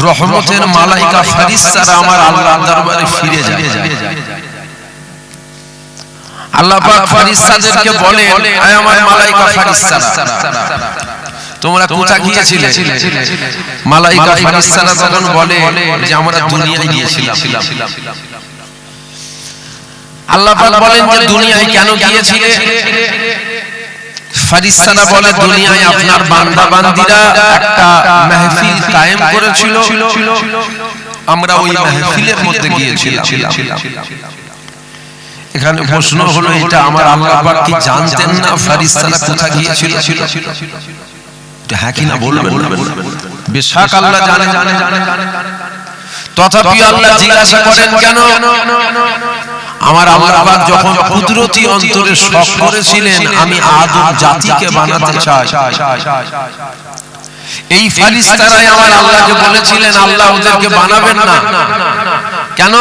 রহমতের মালাইকা ফেরেশতারা আমার আল্লাহর দরবারে ফিরে যায়। আল্লাহ পাক ফেরেশতাদেরকে বলেন, হে আমার মালাইকা ফেরেশতারা, তোমরা কোথায় গিয়েছিলে? মালাইকা ফেরেশতারা তখন বলে যে আমরা দুনিয়ায় গিয়েছিলাম। আল্লাহ পাক বলেন যে দুনিয়ায় কেন গিয়েছিলে? ফেরেশতারা বলে দুনিয়ায় আপনার বান্দা বান্দীরা একটা মাহফিল কায়েম করেছিল, আমরা ওই মাহফিলের মধ্যে গিয়েছিলাম। এখানে প্রশ্ন হলো, এটা আমার আল্লাহ পাক কি জানতেন না ফেরেশতারা কোথায় গিয়েছিল? হ্যাঁ কি না বলবেন? বেশক আল্লাহ জানেন। তথাপি আল্লাহ জিজ্ঞাসা করেন কেন? আমার আল্লাহ পাক যখন কুদরতি অন্তরে শখ করেছিলেন আমি আদম জাতিকে বানাতে চাই, এই ফেরেশতারাই আমার আল্লাহকে বলেছিলেন আল্লাহ ওদেরকে বানাবেন না। কেন?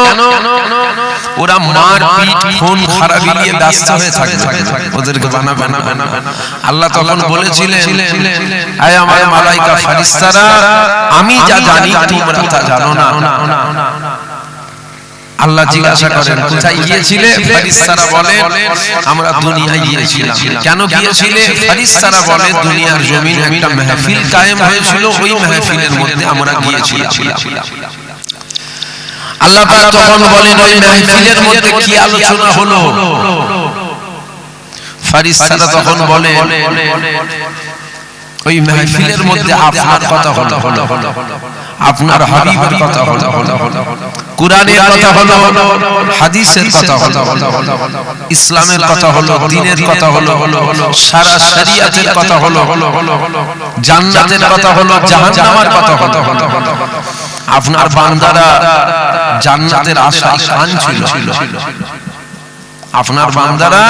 ওরা মার পিট খুন খারাপি নিয়ে ব্যস্ত হয়ে থাকে, ওদেরকে বানাবেন না। আল্লাহ তখন বলেছিলেন, হে আমার মালাইকা ফেরেশতারা, আমি যা জানি তোমরা তা জানো না। আল্লাহ জিজ্ঞাসা করেন কোথায় গিয়েছিলে? ফেরেশতারা বলে আমরা দুনিয়ায় গিয়েছিলাম। কেন গিয়েছিলে? ফেরেশতারা বলে দুনিয়ার জমিনে একটা মাহফিল কায়েম হয়েছিল, ওই মাহফিলের মধ্যে আমরা গিয়েছিলাম। আল্লাহ পাক তখন বলেন ওই মাহফিলের মধ্যে কি আলোচনা হলো? ফেরেশতারা তখন বলে ওই মাহফিলের মধ্যে আপনার কথা হলো, আপনার হাবিবের কথা হলো, কুরআনের কথা হলো, হাদিসের কথা হলো, ইসলামের কথা হলো, দ্বীনের কথা হলো, সারা শরীয়তের কথা হলো, জান্নাতের কথা হলো, জাহান্নামের কথা হলো। আপনার বান্দারা জান্নাতের আশায় কান ছিল, আপনার বান্দারা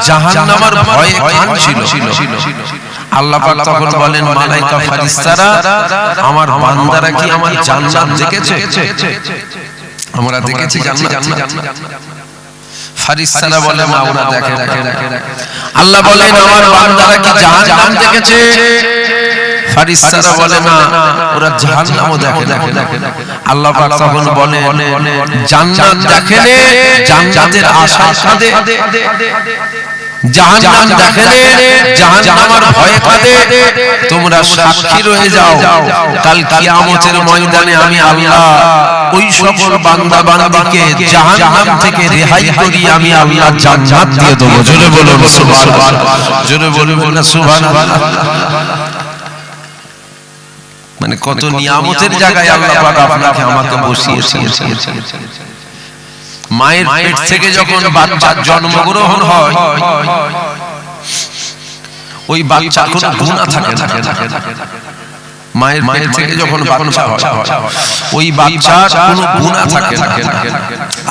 জাহান্নামের ভয়ে কান ছিল। আল্লাহ পাক তখন বলেন মালাইকা ফেরেশতারা, আমার বান্দারা কি আমার জান্নাত দেখেছে? আমরা দেখেছি জান্নাত। ফেরেশতারা বলে না, ওরা দেখে। আল্লাহ বলেন আমার বান্দারা কি জাহান্নাম দেখেছে? ফেরেশতারা বলে না, ওরা জাহান্নামও দেখে। আল্লাহ পাক তখন বলে জান্নাত দেখেলে জান্নাতের আশায় কাঁদে, জাহান্নাম দেখেলে জাহান্নামের ভয়ে কাঁদে। তোমরা সাক্ষী রয়ে যাও, কাল কিয়ামতের ময়দানে আমি আল্লাহ ওই সকল বান্দা বান্দীকে জাহান্নাম থেকে রেহাই করি, আমি আল্লাহ জান্নাত দিয়ে দেব। জোরে বলুন সুবহানাল্লাহ, জোরে বলুন সুবহানাল্লাহ। মানে কত নিয়ামতের জায়গায় আল্লাহ পাক আপনাকে আমাকে বসিয়েছেন। মায়ের পেট থেকে যখন বাচ্চার জন্মগ্রহণ হয়, ওই বাচ্চার কোনো গুনাহ থাকে না। মায়ের পেট থেকে যখন বাচ্চা হয়, ওই বাচ্চার কোনো গুনাহ থাকে না।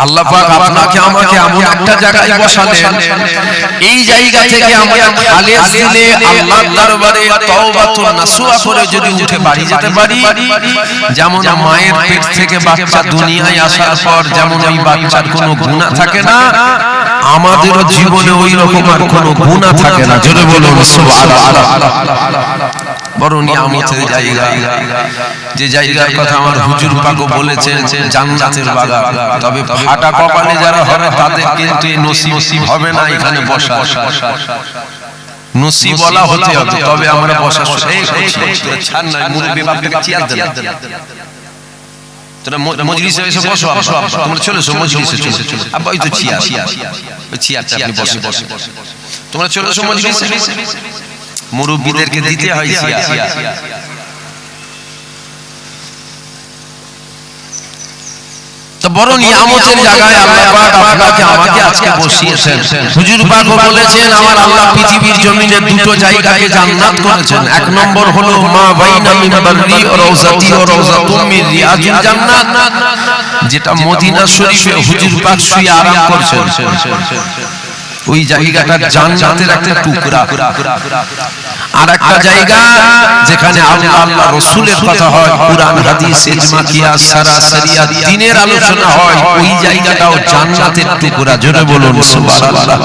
আল্লাহ পাক আপনাকে আমাকে এমন একটা জায়গায় বসালেন, এই জায়গা থেকে আমরা খালেস দিলে আল্লাহর দরবারে তওবাতুন নাসুহা করে যদি উঠে বাড়ি যেতে পারি, যেমন মায়ের পেট থেকে বাচ্চা দুনিয়ায় আসার পর যেমন ওই বাচ্চার কোনো গুনাহ থাকে না, আমাদের জীবনে ওই রকম আর কোনো গুনাহ থাকে না। জোরে বলুন সুবহানাল্লাহ। বড় নিয়ামতের জায়গা, যে জায়গার কথা আমার হুজুর পাকও বলেছেন জান্নাতের বাগান। তবে ফাটা কপালে যারা হবে তাদের কিন্তু এই নসিব হবে না এখানে বসা, নসিব বলা হতে হবে। তবে আমরা বসা ছাড় নাই, মুরব্বি বাপকে চেয়ার দেন, তোরা মজলিসে এসে বসো, তোমরা চলে এসো মজলিসে, চলো আব্বা ওই তো চেয়ার, ওই চেয়ারটা আপনি বসে, তোমরা চলে এসো মজলিসে। মুরব্বিদেরকে দিতে হয় চেয়ার। তো বড় নিয়ামতের জায়গায় আল্লাহ পাক আপনাকে আমাকে আজকে বসিয়েছেন। হুজুর পাকও বলেছেন আমার আল্লাহ পৃথিবীর জমিনে দুটো জায়গাকে জান্নাত করেছেন। এক নম্বর হলো মা বাইনা মিনবারি ওয়া রাউযাতি ওয়া রাউযাতুম মিন রিয়াজিল জান্নাত, যেটা মদিনা শরীফে হুজুর পাক শুয়ে আরাম করছেন। ওই জায়গাটা জান্নাতের একটা টুকরা। আর একটা জায়গা যেখানে আল্লাহ রাসূলের কথা হয়, কুরআন হাদিস ইজমা কিয়াস সারা শরিয়াত দ্বীনের আলোচনা হয়, ওই জায়গাটাও জান্নাতের টুকরা। জোরে বলুন সুবহানাল্লাহ।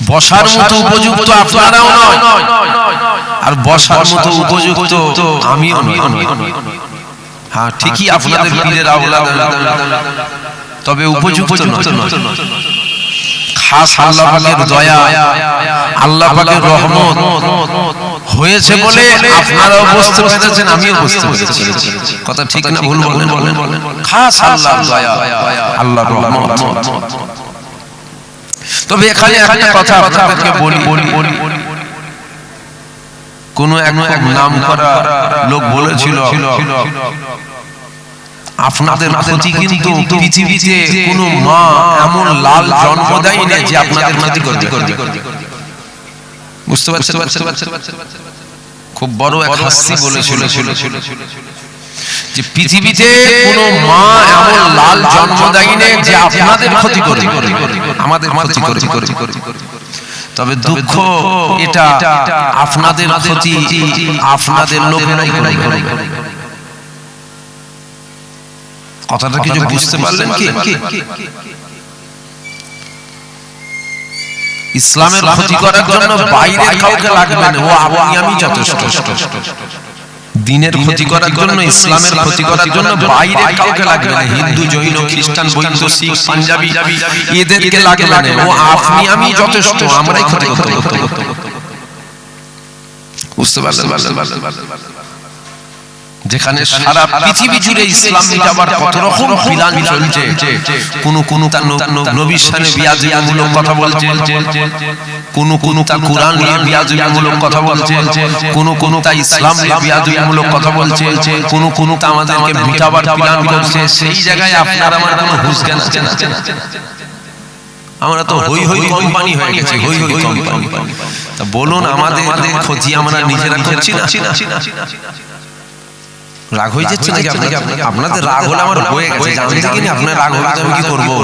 বসার মতো উপযুক্ত আপনারাও নয়, আর বসার মতো উপযুক্ত আমিও নই। হ্যাঁ ঠিকই আপনাদের পীরের আওলাদ, তবে উপযুক্ত নয়। খাস আল্লাহ পাকের দয়া, আল্লাহ পাকের রহমত হয়েছে বলে আপনারাও বুঝতে পেরেছেন, আমিও বুঝতে পেরেছি। কথা ঠিক না ভুল বলেন? খাস আল্লাহর দয়া, আল্লাহর রহমত। তবে এখানে একটা কথা আপনাদেরকে বলি, কোন এক নাম করা লোক বলেছিল, আপনাদের ক্ষতি কিন্তু পৃথিবীতে কোনো মা এমন লাল জন্ম দেয় না যে আপনাদের ক্ষতি করবে। বুঝতে পারছেন? খুব বড় এক হাসি বলেছিল যে পৃথিবীতে কোনো মা এমন লাল জন্ম দেয় না যে আপনাদের ক্ষতি করবে, আমাদের ক্ষতি করবে। তবে দুঃখ এটা, আপনাদের ক্ষতি আপনাদের লোকেরাই করে। কথাটা কিছু বুঝতে পারলেন কি? ইসলামের ক্ষতি করার জন্য বাইরে কাউকে লাগবে না, ও আপনি আমি যথেষ্ট। দিনের ক্ষতি করার জন্য, ইসলামের ক্ষতি করার জন্য বাইরে কাউকে লাগবে না। হিন্দু, জৈন, খ্রিস্টান, বৌদ্ধ, শিখ, পাঞ্জাবি এদেরকে লাগবে না, ও আপনি আমি যথেষ্ট, আমরাই ক্ষতি করতে। বুঝতে পারলেন? যেখানে সারা পৃথিবী জুড়ে ইসলাম মিটাবার কত রকম প্ল্যান চলছে, কোন তার নবীর শানে বিয়াদবিমূলক কথা বলছে, কোন তার কোরআন নিয়ে বিয়াদবিমূলক কথা বলছে, কোন তা ইসলাম নিয়ে বিয়াদবিমূলক কথা বলছে, কোন তা আমাদেরকে মিটাবার প্ল্যান করছে। সেই জায়গায় আপনার আমার কোনো হুঁশ জ্ঞান আছে না? আমরা তো হই হই কোম্পানি হয়ে গেছি, হই হই কোম্পানি। তা বলুন, আমাদের ক্ষতি আমরা নিজেরা করছি না? রাগ হয়ে যাচ্ছে নাকি আপনাদের? রাগ হলে আমার হয়ে গেছে, জানেন কি? আপনার রাগ হলে আমি কি করবো?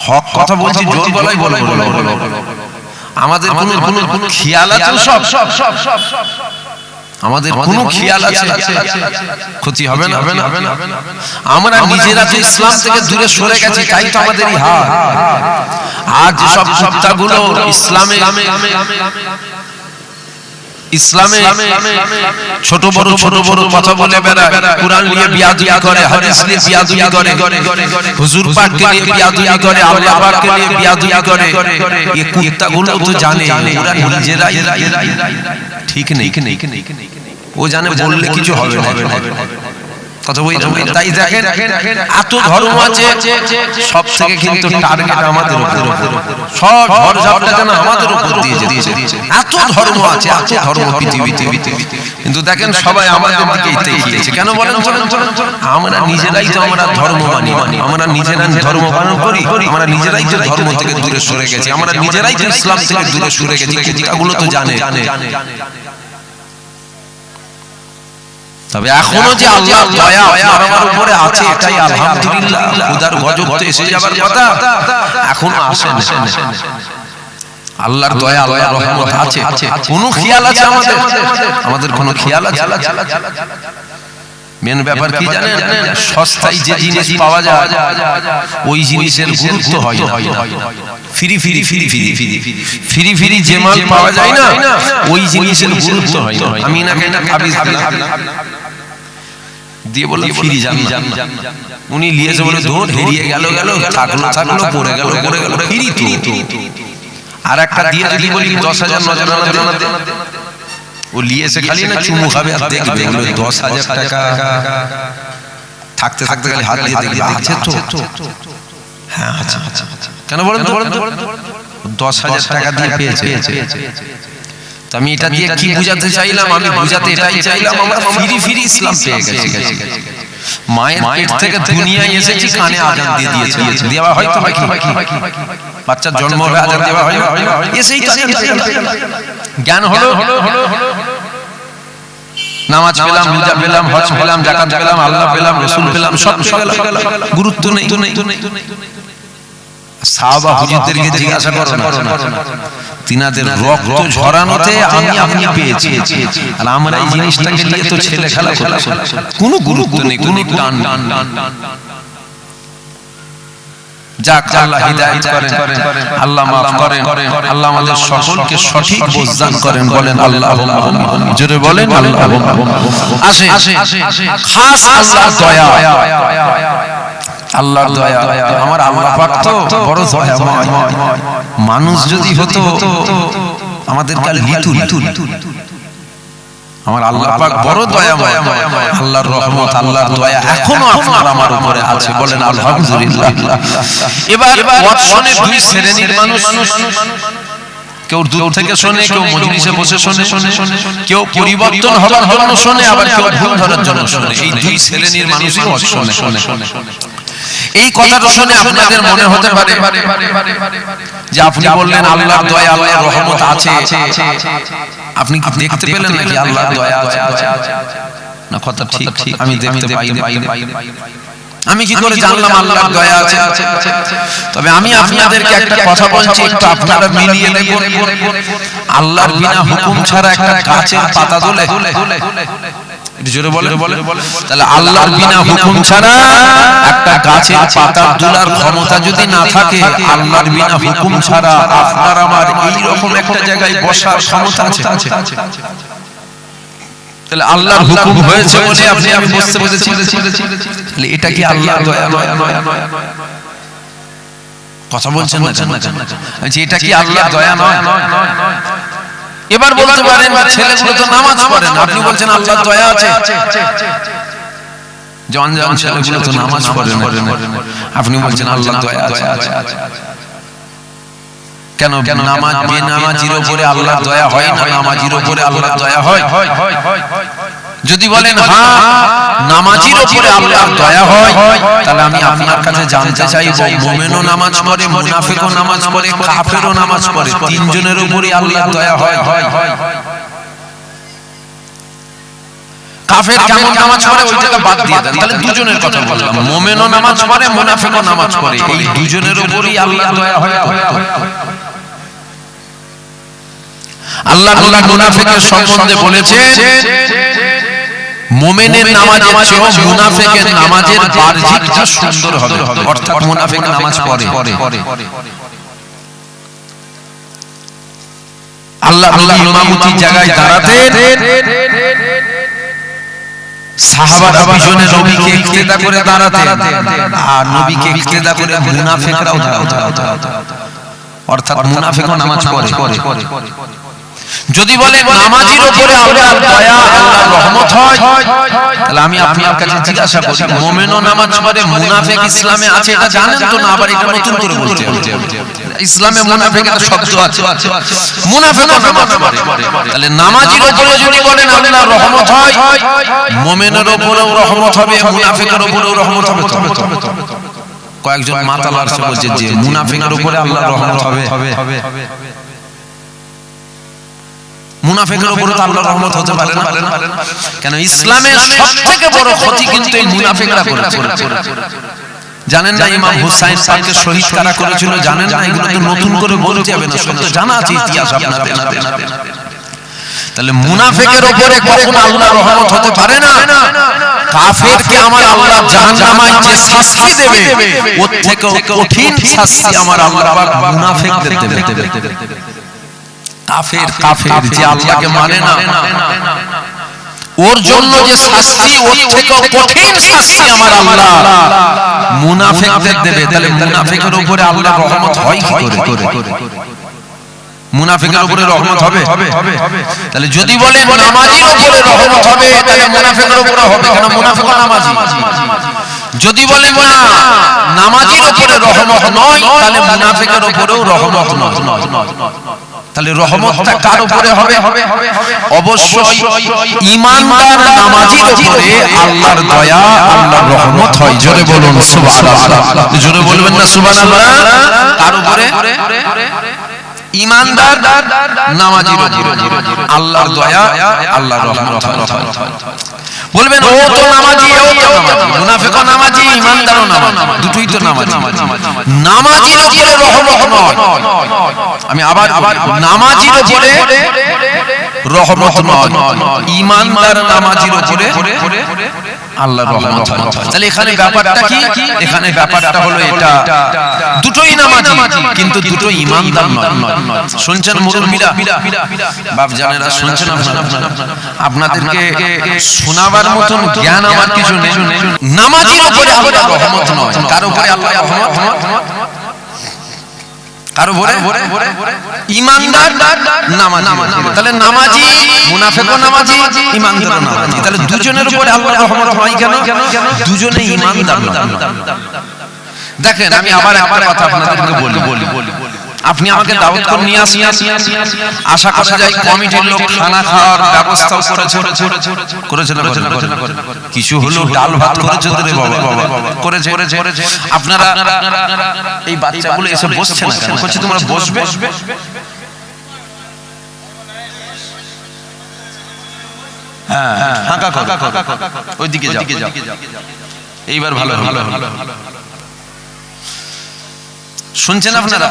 হক কথা বলছি, জোর গলায় বলবো। আমাদের কোনো খেয়াল আছে? সব আমাদের কোনো খেয়াল আছে ক্ষতি হবে না? আমরা নিজেরা যে ইসলাম থেকে দূরে সরে গেছি, তাই তো আমাদেরই হাল। আর যেসব সপ্তাহগুলো ইসলামে ছোট বড় কথা বলে বেড়ায়, কুরআন নিয়ে বিয়াদবি করে, হাদিস নিয়ে বিয়াদবি করে, হুজুর পাককে নিয়ে বিয়াদবি করে, আল্লাহ পাককে নিয়ে বিয়াদবি করে, এই কুত্তাগুলো তো জানে ওরা নিজেরাই ঠিক নেই। ও জানে বললে কিছু হবে না। কথা বলতে, তাই দেখেন এত ধর্ম আছে, সব থেকে কিন্তু টার্গেট আমাদের উপর। সব ঝড় যেন আমাদের উপর দিয়েছে। এত ধর্ম আছে, এত ধর্ম পৃথিবীতে, কিন্তু দেখেন সবাই আমাদের দিকেই তাকিয়েছে। কেন বলেন? আমরা নিজেরাই তো আমরা ধর্ম মানি, আমরা নিজেরাই ধর্ম পালন করি, আমরা নিজেরাই তো ধর্ম থেকে দূরে সরে গেছি, আমরা নিজেরাই তো ইসলাম থেকে দূরে সরে গেছি। এগুলো তো জানে। তবে এখনো যে আল্লাহর দয়া আমার উপরে আছে, এটাই আলহামদুলিল্লাহ। খোদার গজব তো এসে যাবার কথা, এখনো আসে না। আল্লাহর দয়া, আল্লাহর রহমত আছে। কোন খেয়াল আছে আমাদের কোনো খেয়াল আছে? মেন ব্যাপার কি জানেন? সস্তায় যে জিনিস পাওয়া যায় ওই জিনিসের গুরুত্ব হয় না। ফিরি যে মাল পাওয়া যায় না ওই জিনিসের গুরুত্ব হয় না। আমি না কেন হাবিজ দিয়ে বললাম ফিরি যান, উনি নিয়েছে বলে ধর হেরিয়ে গেল, থাকলো পড়ে গেল, ফিরি তো। আর একটা দিয়ে যদি বলি 10,000 নজরানা দে, ও লিয়েছে খালি না চুমু খাবে আর দেখবে 10,000 টাকা থাকতে খালি হাত দিয়ে দেখবে আছে তো। হ্যাঁ আচ্ছা, কেন বলেন তো? 10,000 টাকা দিয়ে পেয়েছে। তো আমি এটা দিয়ে কি বুঝাতে চাইলাম? আমি বুঝাতে এটাই চাইলাম, আমরা ফিরি ইসলাম পেয়ে গেছি। মায়ের পেট থেকে দুনিয়ায় এসেছি, কানে আজান দিয়ে দিয়েছে, দেওয়া হয়তো হয় কি? বাচ্চার জন্ম হলে আজান দেওয়া হয় না? এসেই তো জ্ঞান হলো, নামাজ পেলাম, রোজা পেলাম, হজ পেলাম, যাকাত পেলাম, আল্লাহ পেলাম, রাসূল পেলাম, সব পেলাম, গুরুত্ব নেই। সাহাবা হুজুরদেরকে জিজ্ঞাসা করো না, তিনাদের রক্ত ঝরানোতে আমি পেয়েছি, আর আমরা এই জিনিসটাকে নিয়ে তো ছেলে খেলা করছি, কোনো গুরুত্ব নেই, কোনো টান। যাক আল্লাহ হিদায়াত করেন, আল্লাহ মাফ করেন, আল্লাহ আমাদের সকলকে সঠিক বুঝদান করেন। বলেন আল্লাহুম্মা আমিন, জোরে বলেন আল্লাহুম্মা আমিন। আসে খাস আল্লাহর দয়া, আল্লাহর দয়া। আমার আল্লাহ পাক তো বড় দয়াময়। মানুষ যদি হতো আমাদের কাল লিটু, আমার আল্লাহ পাক বড় দয়াময়। আল্লাহর রহমত, আল্লাহর দয়া এখনো আপনার আমার উপরে আছে। বলেন আলহামদুলিল্লাহ। এবার ওয়াজশোনে দুই শ্রেণীর মানুষ, কেউ দূর থেকে শোনে, কেউ মজলিসে বসে শোনে, কেউ পরিবর্তন হবার জন্য শোনে, আবার কেউ ভুল ধরার জন্য শোনে। এই দুই শ্রেণীর মানুষই ওয়াজ শোনে। এই কথাটা শুনে আপনাদের মনে হতে পারে যে আপনি বললেন আল্লাহর দয়া, আল্লাহর রহমত আছে, আপনি কি দেখতে পেলেন নাকি আল্লাহর দয়া আছে? না, কথা ঠিক, আমি দেখতে পাইনি। আমি কি করে জানলাম আল্লাহর দয়া আছে? তবে আমি আপনাদেরকে একটা কথা বলছি, একটু আপনারা মিলিয়ে দেখুন। আল্লাহর বিনা হুকুম ছাড়া একটা গাছের পাতা তোলে? জোরে বলে। তাহলে আল্লাহর বিনা হুকুম ছাড়া একটা গাছের পাতা তোলার ক্ষমতা যদি না থাকে, আল্লাহর বিনা হুকুম ছাড়া আপনার আমার এই রকম একটা জায়গায় বসার ক্ষমতা আছে? তাহলে আল্লাহর হুকুম হয়েছে বলে আপনি আমি বসতে বসেছি, তাহলে এটা কি আল্লাহর দয়া নয়? কথা বলছেন না? এটা কি আল্লাহর দয়া নয়? এবার বলতে পারেন ছেলেগুলো তো নামাজ পড়ে না, আপনি বলছেন আল্লাহর দয়া আছে। জন ছেলেগুলো তো নামাজ পড়ে না, আপনি বলছেন আল্লাহর দয়া আছে। কেন নামাজ বেনামাজির উপরে আল্লাহর দয়া হয় না, নামাজির উপরে আল্লাহর দয়া হয়? যদি বলেন হ্যাঁ নামাজির উপরে আল্লাহর দয়া হয়, তাহলে আমি আপনার কাছে জানতে চাইবো মুমিনও নামাজ পড়ে, মুনাফিকও নামাজ পড়ে, কাফেরও নামাজ পড়ে, তিনজনের উপরে আল্লাহর দয়া হয়? কাফের কেমন নামাজ পড়ে ওইটাকে বাদ দিয়ে দেন, তাহলে দুজনের কথা বললাম। মুমিনও নামাজ পড়ে, মুনাফিকও নামাজ পড়ে, এই দুজনের উপরেই আল্লাহর দয়া হয়। আল্লাহ মুনাফিকের সম্বন্ধে বলেছে মুমিনের নামাজের চেয়ে মুনাফিকের নামাজের বাহ্যিকটা সুন্দর হবে, অর্থাৎ মুনাফিক নামাজ পড়ে। আল্লাহ ইমামতির জায়গায় দাঁড়াতে সাহাবারা পিছনে নবীকে ইক্তেদা করে দাঁড়াতেন, আর নবীকে ইক্তেদা করে মুনাফিকরাও দাঁড়াতেন, অর্থাৎ মুনাফিকও নামাজ পড়ে। যদি বলে নামাজির উপরে আল্লাহর দয়া, আল্লাহর রহমত হয়, তাহলে আমি আপনার কাছে জিজ্ঞাসা করি মুমিনও নামাজ পড়ে, মুনাফিক ইসলামে আছে এটা জানেন তো না? আবার এটা নতুন করে বলতে হবে। ইসলামে মুনাফিকের শব্দ আছে, মুনাফিকও নামাজ পড়ে। তাহলে নামাজির উপরে যদি বলেন আল্লাহর রহমত হয়, মুমিনের উপরেও রহমত হবে, মুনাফিকের উপরেও রহমত হবে। কয়েকজন মাতাল আসছে বলছে যে মুনাফিকের উপরে আল্লাহর রহমত হবে, মুনাফিকের উপরে তো আল্লাহর রহমত হতে পারে না। কেন? ইসলামের সবথেকে বড় ক্ষতি কিন্তু এই মুনাফিকরা করেছে। জানেন না ইমাম হুসাইন পাককে শহীদ কারা করেছিল? জানেন না? এগুলো তো নতুন করে বলতে হবে না, সব তো জানা আছে ইতিহাস আপনাদের। তাহলে মুনাফিকের উপরে কখনো আল্লাহর রহমত হতে পারে না। কাফেরকে আমার আল্লাহ জাহান্নামে যে শাস্তি দেবে, ওর থেকে কঠিন শাস্তি আমার আল্লাহ পাক মুনাফিকদের দেবে। কাফের যে আল্লাহকে মানে না, ওর জন্য যে শাস্তি, ওর থেকে কঠিন শাস্তি আমার আল্লাহ মুনাফিকদের দেবে। তাহলে মুনাফিকের উপরে আল্লাহর রহমত হয় কি করে? মুনাফিকের উপরে রহমত হবে? তাহলে যদি বলে নামাজির উপরে রহমত হবে, তাহলে মুনাফিকের উপরে হবে কেন? মুনাফিক নামাজি। যদি বলে না নামাজির উপরে রহমত নয়, তাহলে মুনাফিকের উপরেও রহমত নয়। তাহলে রহমতটা কার উপরে হবে? অবশ্যই ঈমানদার নামাজির উপরে আল্লাহর দয়া, আল্লাহর রহমত হয়। জোরে বলুন সুবহানাল্লাহ। জোরে বলবেন না সুবহানাল্লাহ? কার উপরে? ঈমানদার নামাজির উপরে আল্লাহর দয়া, আল্লাহর রহমত হয়। বলবেন ও তো নামাজি, ও তো নামাজি, মুনাফিকও নামাজি, ঈমানদারও নামাজি, দুটোই তো নামাজি। নামাজির উপরে রহমত নয়। আমি আবার নামাজির উপরে রহমত নয়, ঈমানদার নামাজির উপরে আল্লাহর রহমত হয়। তাহলে এখানে ব্যাপারটা কি? এখানে ব্যাপারটা হলো এটা, দুটোই নামাজি কিন্তু দুটো ঈমানদার নয়। শুনছেন মুরব্বিরা, বাপ জানেরা, শুনছেন আপনারা? আপনাদেরকে শোনাবার মতন জ্ঞান আমার কিছু নেই। নামাজির উপরে আল্লাহর রহমত নয়, কার উপরে আল্লাহর রহমত? কারো ভরে ঈমানদার নামাজি। তাহলে নামাজি মুনাফিকও নামাজি, ঈমানদারও নামাজি। তাহলে দুজনের উপরে আল্লাহর রহমত হয় কেন? দুজনে ঈমানদার। দেখেন আমি আবার একটা কথা আপনাদেরকে বলি। আপনি আমাকে দাওয়াত করে নিয়ে আসেন, আশা করা যায় কমিটির লোক খানা খাওয়ার ব্যবস্থা করেছে। কিছু হলো ডাল ভাত করেছে রে বাবা, করেছে। আপনারা এই বাচ্চাগুলো এসে বসছে না কেন? বলছে তোমরা বসবে। হ্যাঁ, ফাঁকা ওইদিকে যাও। এইবার ভালো। শুনছেন আপনারা?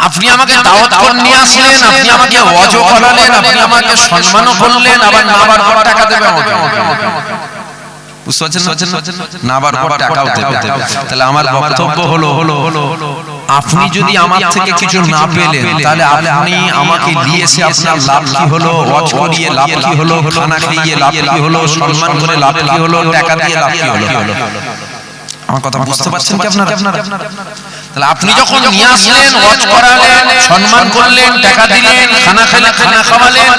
আপনি আমাকে দাওয়াত করে নিয়ে আসলেন, আপনি আমাকে ওয়াজ করালেন, আপনি আমাকে সম্মানও করলেন, আবার নাবার পর টাকা দেবে আমাকে। বুঝতে পারছেন? নাবার পর টাকাও দেবে। তাহলে আমার বক্তব্য হলো, আপনি যদি আমার থেকে কিছু না পেলেন, তাহলে আপনি আমাকে দিয়েছে আপনার লাভ কি হলো? ওয়াজ করিয়ে লাভ কি হলো? খানা খাইয়ে লাভ কি হলো? সম্মান করে লাভ কি হলো? টাকা দিয়ে লাভ কি হলো? আমার কথা বুঝতে পারছেন কি আপনারা? তাহলে আপনি যখন নিয়ে আসলেন, ওয়াজ করালেন, সম্মান করলেন, টাকা দিলেন, খানা খেলেন, খানা খাওয়ালেন,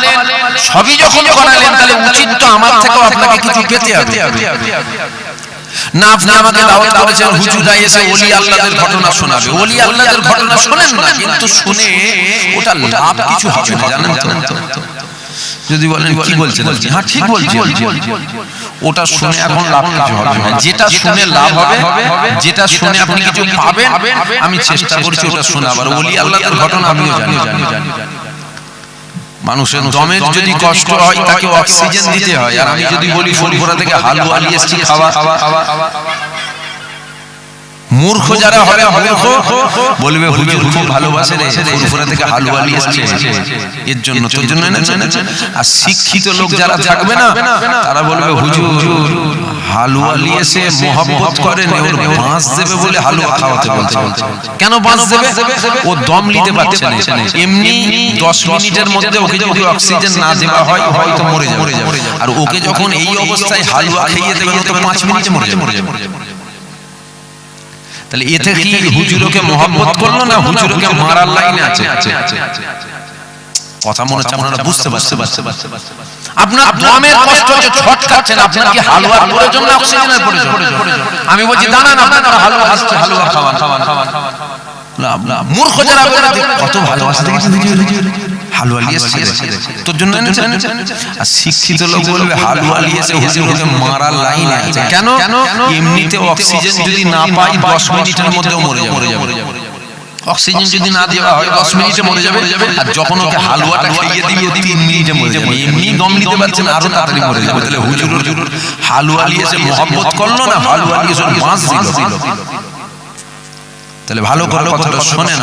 সবই যখন করালেন, তাহলে উচিত তো আমার থেকেও আপনাকে কিছু পেতে হবে না? আপনি আমাকে দাওয়াত করেছেন, হুজুররা এসে ওলি আল্লাহদের ঘটনা শোনাবে। ওলি আল্লাহদের ঘটনা শোনেন না, কিন্তু শুনে ওটা লাভ কিছু হবে না, জানেন তো? যদি বলেন কি বলছেন, হ্যাঁ ঠিক বলছি, ওটা শুনে এখন লাভ কিছু হবে না। যেটা শুনে লাভ হবে, যেটা শুনে আপনি কিছু পাবেন, আমি চেষ্টা করছি ওটা শোনাবার। ওলি আল্লাহদের ঘটনা আমিও জানি। মানুষের দমের যদি কষ্ট হয়, তাকে অক্সিজেন দিতে হয়। আর আমি যদি বলি ফুলপুরা থেকে হালুয়া নিয়ে এসেছি খাওয়া, মূর্খ যারা হবে, মূর্খ বলবে হুজুর খুব ভালোবাসে রে, ফুরফুরা থেকে হালুয়া নিয়ে এসেছে এর জন্য, তোর জন্য এনেছেন। আর শিক্ষিত লোক যারা থাকবে না, তারা বলবে হুজুর হালুয়া নিয়ে এসে মহব্বত করেন, ওর বাঁশ দেবে বলে হালুয়া খাওয়াতে বলছে। কেন বাঁশ দেবে? ও দম নিতে পারছে না। এমনি 10 মিনিটের মধ্যে ওকে যদি অক্সিজেন না দেওয়া হয়, হয়তো মরে যাবে। আর ওকে যখন এই অবস্থায় হালুয়া খাইয়ে দেবে, ও তো 5 মিনিটে মরে যাবে। তাহলে এতে কি হুজুরকে মহব্বত করলো না হুজুরকে মারার লাইনে আছে? কথা মনে হচ্ছে আপনারা বুঝতে পারছেন। আপনার দমের কষ্ট যে ছটকাচ্ছেন, আপনার কি হালুয়ার প্রয়োজন না অক্সিজেনের প্রয়োজন? আমি বলছি দাঁড়ান, আপনারা হালুয়া খাচ্ছে, হালুয়া খাওয়ান। মূর্খ যারা কত ভালোবাসা দেখেছেন হুজুর, হালুয়া নিয়েছে তোর জন্য এনেছেন। আর শিক্ষিত লোক বলবে হালুয়া নিয়েছে হুজুরকে মারার লাইনে আছে। কেন? এমনিতে অক্সিজেন যদি না পাই 10 মিনিটের মধ্যে মরে যাবে। অক্সিজেন যদি না দেওয়া হয় 10 মিনিটে মরে যাবে। আর যখন ওকে হালুয়াটা খাইয়ে দিই 3 মিনিটে মরে যাবে। এমনি দম নিতে পারছেন, আরো তাড়াতাড়ি মরে যাবে। তাহলে হুজুর হালুয়া নিয়েছে মহব্বত করলো না, হালুয়া নিয়েছে বাঁশ দিল। তাহলে ভালো করে কথাটা শোনেন,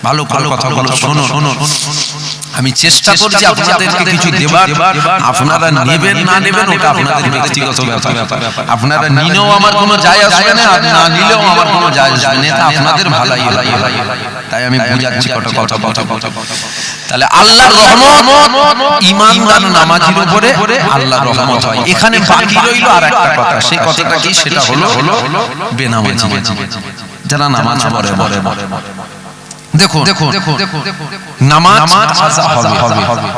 ভালো করে কথাগুলো শুনুন। আমি চেষ্টা করছি আপনাদেরকে কিছু দেবার, আপনারা নেবেন না নেবেন ওটা আপনাদের ব্যক্তিগত ব্যাপার। আপনারা নিলেও আমার কোনো যায় আসবে না, আর না নিলেও আমার কোনো যায় আসবে না, এটা আপনাদের ভালাই। তাই আমি বুঝাচ্ছি কথা। তাহলে আল্লাহর রহমত ঈমানদার নামাজির উপরে আল্লাহর রহমত হয়। এখানে বাকি রইল আর একটা কথা। সেই কথাটা কি? সেটা হলো বেনামাজি যারা নামাজ পড়ে। দেখো নামাজ কাজা হবে।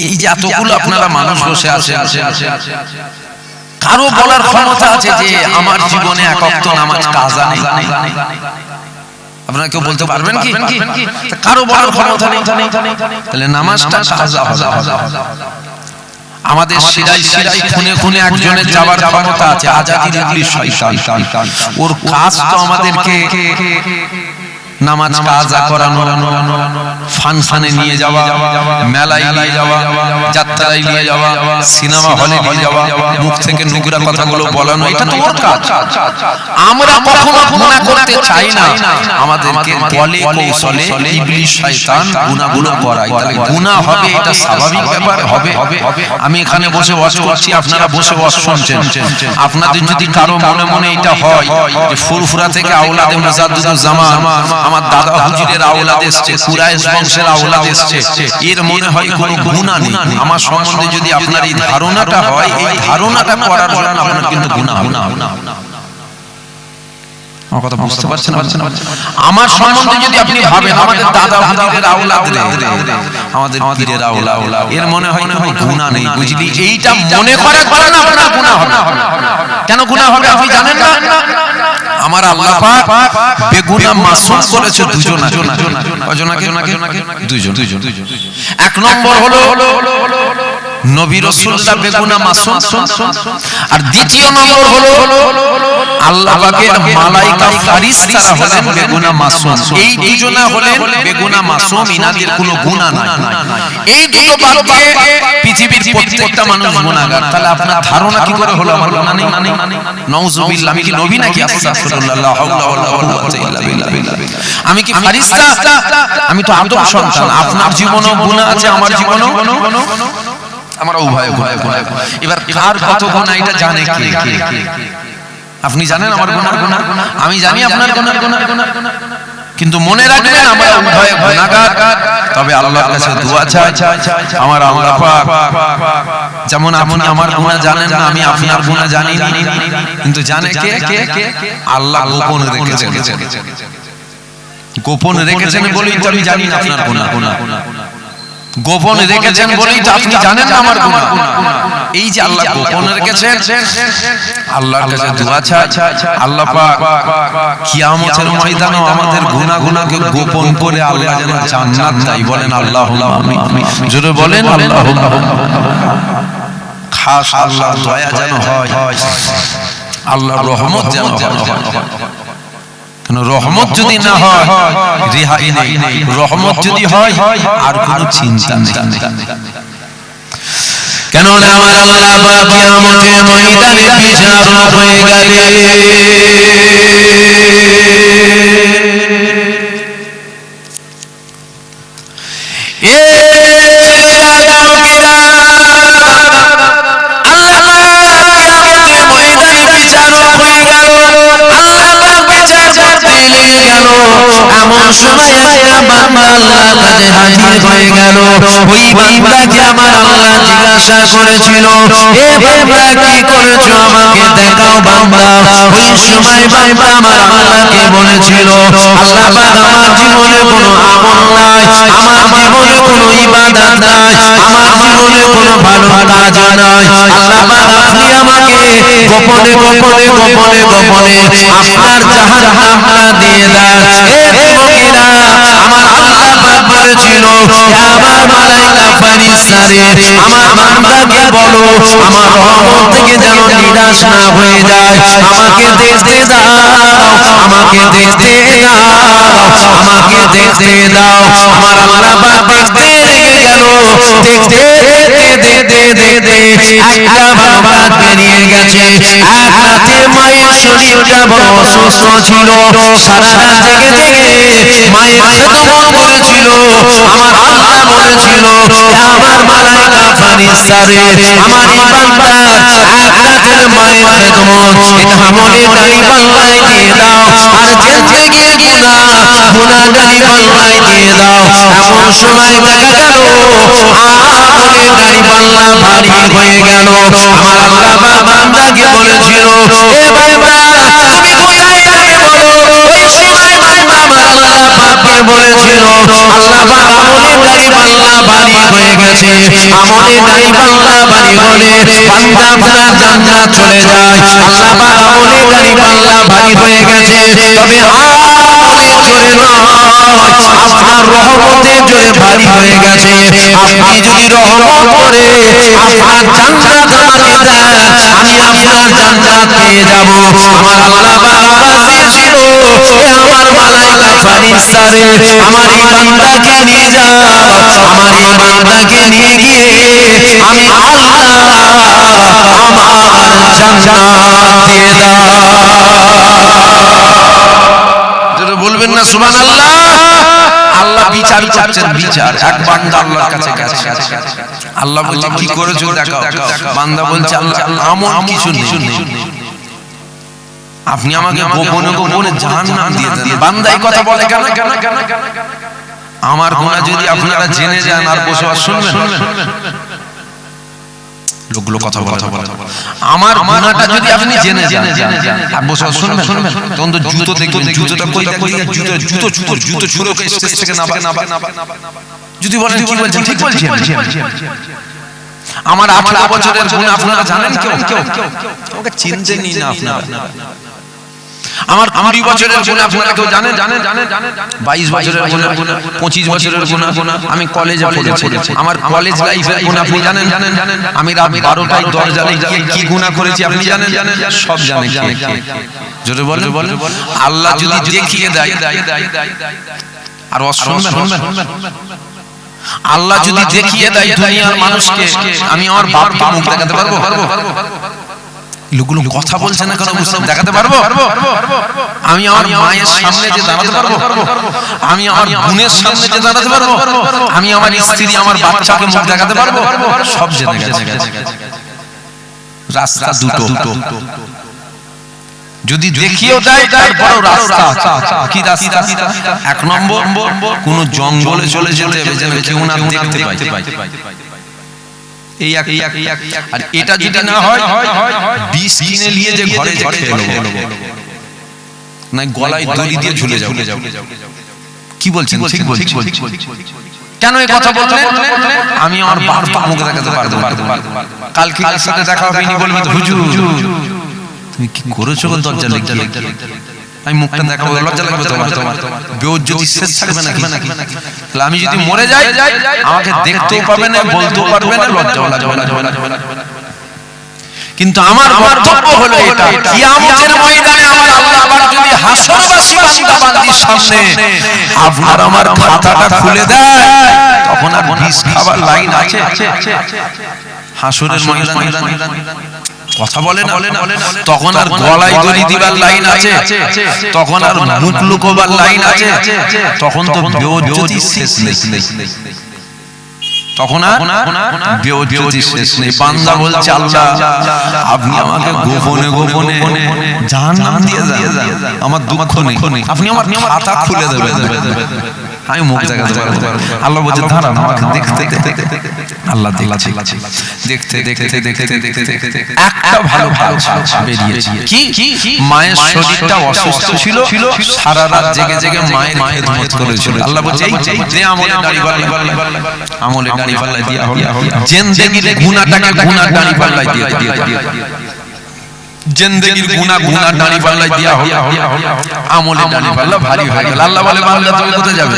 এই যে এতগুলো আপনারা মানুষ বসে আছে, কারো বলার ক্ষমতা আছে যে আমার জীবনে এক ওয়াক্ত নামাজ কাজা নেই? আপনারা কেউ বলতে পারবেন কি? কারো বলার ক্ষমতা নেই। তাহলে নামাজটা কাজা হবে। আমাদের শিরাই খুনে একজনের যাওয়ার ক্ষমতা আছে। আজাদির ইবলিস শয়তান, ওর কাজ তো আমাদেরকে নামাজ কাজা করানো, ফাংশনে নিয়ে যাওয়া, মেলায় নিয়ে যাওয়া, যাত্রায় নিয়ে যাওয়া, সিনেমা হলে নিয়ে যাওয়া, মুখ থেকে নোংরা কথাগুলো বলানো, এটা তো ওর কাজ। আমরা কখনো গুনাহ করতে চাই না, আমাদেরকে বলে কৌশলে ইবলিস শয়তান গুনাহগুলো করায়। তাহলে গুনাহ হবে, এটা স্বাভাবিক ব্যাপার, হবে। আমি এখানে বসে ওয়াজ করছি, আপনারা বসে ওয়াজ শুনছেন। আপনাদের যদি কারো মনে মনে এটা হয় যে ফুরফুরা থেকে আওলাদে মুজাদ্দিদুল জামান, আমার দাদা হুজুরের আওলাদ এসেছে, কুরাইশ বংশের আওলাদ এসেছে, এর মনে হয় কোনো গুনাহ নেই, আমার সম্বন্ধে যদি আপনার এই ধারণাটা হয়, এই ধারণাটা করার জন্য আপনার কিন্তু গুনাহ হবে। আমার কথা বুঝতে পারছেন? আমার সম্বন্ধে যদি আপনি ভাবেন আমাদের দাদা হুজুরের আওলাদ রে, আমাদের পীরের আওলাদ, এর মনে হয় না গুনাহ নেই, বুঝলি? এইটা মনে করার কারণে আপনার গুনাহ হবে। কেন গুনাহ হবে আপনি জানেন না? আমার আল্লাহ পাক বেগুনাহ মাসুম করেছে দুজনকে। কজনকে? দুজন। এক নম্বর হলো নবী রাসূলরা বেগুনাহ মাসুম, আর দ্বিতীয় নম্বর হলো আল্লাহ পাকের মালায়েকা ফেরেশতারা হলেন বেগুনাহ মাসুম। এই দুজনা হলেন বেগুনাহ মাসুম, ইনাদের কোনো গুনাহ নাই। এই দুটো বাদ দিয়ে পৃথিবীর প্রত্যেকটা মানুষ গুনাহগার। তাহলে আপনার ধারণা কি করে হলো আমার গুনাহ নেই? নাউযুবিল্লাহ। আমি কি নবী নাকি? আস্তাগফিরুল্লাহ, লা হাওলা ওয়ালা কুওয়াতা ইল্লা বিল্লাহ। আমি কি ফেরেশতা? আমি তো আদম সন্তান। আপনার জীবনেও গুনাহ আছে, আমার জীবনেও। আমরা উভয় গুনাহ। এবার কার কত গুনাহ এটা জানে কে? আপনি জানেন আমার গুনাহ? আমি জানি আপনার গুনাহ। কিন্তু মনে রাখবেন আমরা উভয় গুনাহগার। তবে আল্লাহর কাছে দোয়া চাই, আমার আল্লাহ পাক যেমন আপনি আমার গুনাহ জানেন না, আমি আপনার গুনাহ জানি না, কিন্তু জানে কে? আল্লাহ গোপন রেখেছেন। গোপন রেখেছেন বলেই তো আমি জানি না আপনার গুনাহ। গোপন রেখেছেন বলেই তো আপনি জানেন না আমার গুনাহ। এই যে আল্লাহ গোপন রেখেছেন, আল্লাহর কাছে দোয়া চাই আল্লাহ পাক কিয়ামতের ময়দানে আমাদের গুনাহগুলোকে গোপন করে আল্লাহ যেন জান্নাত দেয়। বলেন আল্লাহুম্মা আমিন। জোরে বলেন আল্লাহুম্মা আমিন। খাস আল্লাহর দয়া যেন হয়, আল্লাহর রহমত যেন হয়। কেন রহমত যদি না হয় রেহাই নেই, রহমত যদি হয় আর কোনো চিন্তা নেই। কেন না আমার আল্লাহ পাক কিয়ামতের ময়দানে বিচারক হয়ে গেলেন। এমন সময় একটা বান্দা আল্লাহর কাছে হাজির হয়ে গেল। ওই বান্দাকে আমার আল্লাহ জিজ্ঞাসা করেছিল, এ বান্দা কি করেছো আমাকে দেখাও বান্দা। ওই সময় বান্দা আমার আল্লাহকে বলেছিল, আল্লাহ পাক আমার জীবনে কোনো আমল নাই, আমার জীবনে কোনো ইবাদত নাই, আমার জীবনে কোনো ভালো কাজ নাই। আল্লাহ পাক আপনি আমাকে গোপনে গোপনে গোপনে গোপনে আপনার জাহান্নামটা দিয়ে দেন। হে যুবকেরা, আমার আল্লাহ পাক বলেছিল, আমার মালায়েকা ফেরেশতারে আমার বান্দাকে বলো আমার রহমত থেকে যেন নিরাশ না হয়ে যায়, আমাকে দেখতে দাও, আমাকে দেখতে দাও, আমাকে দেখতে দাও। আমার আল্লাহ পাক দেখতে লেগে গেল। দেখতে দেখতে দেখতে একটা বান্দা বেরিয়ে গেছে। এক রাতে মায়ের শরীরটা বড় অসুস্থ ছিল, সারা রাত জেগে জেগে মায়ের খেদমত করেছিল। আমার আল্লাহ বলেছিল, আমার মালায়েকা ফেরেশতারে আমার এই বান্দার এক রাতের মায়ের খেদমত এটা আমলে গানি পাল্লায় দিয়ে দাও, আর জিন্দেগির গুনাহগানি পাল্লায় দিয়ে দাও। এমন সময় দেখা গেল আমলে গানি পাল্লা ভারী হয়ে গেল। আমার আল্লাহ পাক বান্দাকে বলেছিল, এ বান্দা তুমি কোথায় যাবে বলো। ওই সময় বান্দা আমার আল্লাহ পাককে বলেছিল, আল্লাহ পাক আমলে গানি পাল্লা ভারী হয়ে গেছে, আমলে গানি পাল্লা ভারী হলে বান্দা আপনার জান্নাত চলে যায়। আল্লাহ পাক আমলে গানি পাল্লা ভারী হয়ে গেছে, তবে আমলে জোরে নয়, আপনার রহমতের জোরে ভারী হয়ে গেছে। আপনি যদি রহমত করে আপনার জান্নাত আমাকে দেন, আমি আপনার জান্নাত পেয়ে যাব। আমার আল্লাহ পাক আওয়াজ দিয়েছিল, হে আমার মালায়েকা ফেরেশতারে, আমার এই বান্দাকে নিয়ে যাও, আমার এই বান্দাকে নিয়ে গিয়ে আমি আল্লাহ আমার জান্নাত দিয়ে দাও। যেটা বলবেন না সুবহানাল্লাহ। আল্লাহ বিচার করছেন, বিচার। এক বান্দা আল্লাহর কাছে গেছে, আল্লাহ বলছে কি করেছো দেখাও। বান্দা বলছে আল্লাহ আমল কিছু নেই, আপনি আমাকে গোপনে গোপনে জাহান্নাম দিয়ে দেন। বান্দা এই কথা বলে কেন? আমার গুনাহ যদি আপনারা জেনে যান আর বসে শুনবেন, লোকগুলো কথা বলে, আমার গুনাহটা যদি আপনি জেনে যান আর বসে শুনবেন, তখন তো জুতো দেখবেন, জুতোটা কই জুতো ছুঁড়ে স্টেজ থেকে নাবা। যদি বলেন কি বলছেন, ঠিক বলছেন। আমার 18 বছরের গুনাহ আপনারা জানেন কেউ? আমাকে চিনতেনই না আপনারা। আমার 20 বছরের গুনাহ আপনারা কেউ জানেন? 22 বছরের গুনাহ, 25 বছরের গুনাহ আমি কলেজে পড়েছি। আমার কলেজ লাইফের গুনাহ আপনি জানেন? আমি রাত 12টায় দরজালে গিয়ে কি গুনাহ করেছি আপনি জানেন? সব জানেন। জোরে বলেন। আল্লাহ যদি দেখিয়ে দেয় আর শুনবেন, আল্লাহ যদি দেখিয়ে দেয় দুনিয়ার মানুষকে, আমি আমার বাপকে মুখ দেখাতে পারবো? লোকগুলো কথা বলছে না কেন? মুখ দেখাতে পারবো? আমি আমার মায়ের সামনে যে দাঁড়াতে পারবো? আমি আমার বোনের সামনে যে দাঁড়াতে পারবো? আমি আমার স্ত্রী আমার বাচ্চাকে মুখ দেখাতে পারবো? সব জেনে গেছে। রাস্তা দুটো, যদি দেখিয়েও দেয় তারপরেও রাস্তা। কি রাস্তা? এক নম্বর, কোন জঙ্গলে চলে যেতে হবে যেন কেউ না দেখতে পায়। এই এক। আর এটা যদি না হয়, বিষ কিনে নিয়ে যে ঘরে খেয়ে নেব, না গলায় দড়ি দিয়ে ঝুলে যাও। কি বলছেন? ঠিক বলছি। কেন এই কথা বললেন? আমি আমার বাপকে মুখ দেখাতে পারবো। কালকে কার সাথে দেখা হবে নি বলবেন হুজুর তুমি কি করেছো দরজা লেগে? আমি মুখটা দেখাবো, লজ্জা লাগবে তোমার? বেইজ্জতি শেষ থাকবে নাকি? তাহলে আমি যদি মরে যাই, আমাকে দেখতেও পাবে না, বলতেও পারবে না, লজ্জাও লাগবে না। কিন্তু আমার বক্তব্য হলো এটা, কিয়ামতের ময়দানে আমার আল্লাহ পাক যদি হাসরবাসী বান্দাবান্দির সামনে আপনার আমার খাতাটা খুলে দেয়, তখন আর বিষ খাবার লাইন আছে? হাসরের ময়দানে কথা বলে না, তখন আর গলায় দড়ি দিবার লাইন আছে? তখন আর মুখ লুকোবার লাইন আছে? তখন তো বেইজ্জতি শেষ নেই। তখন আর বেইজ্জতি শেষ নেই। বান্দা বলছে আল্লাহ আপনি আমাকে গোপনে গোপনে জাহান্নাম দিয়ে দেন, আমার দুঃখ নেই, আপনি আমার খাতা খুলে দেবেন, আমি মুখ দেখাতে পারবো। আল্লাহ বলছে দাঁড়ান, আমাকে দেখতে। আল্লাহ দেখছে, দেখতে একটা ভালো বেরিয়েছে। কি? মায়ের শরীরটা অসুস্থ ছিল, সারা রাত জেগে জেগে মায়ের খেদমত করেছিল। আল্লাহ বলছে এই যে আমলের দাড়ি পাল্লা দিয়া হলো, জিন্দেগির গুনাহটাকে গুনার দাড়ি পাল্লায় দিয়ে জিন্দেগির গুনাহ দাড়ি পাল্লায় দিয়া হলো, আমলের দাড়ি পাল্লা ভারী হয়ে গেল। আল্লাহ বলে বান্দা তুমি কোথায় যাবে?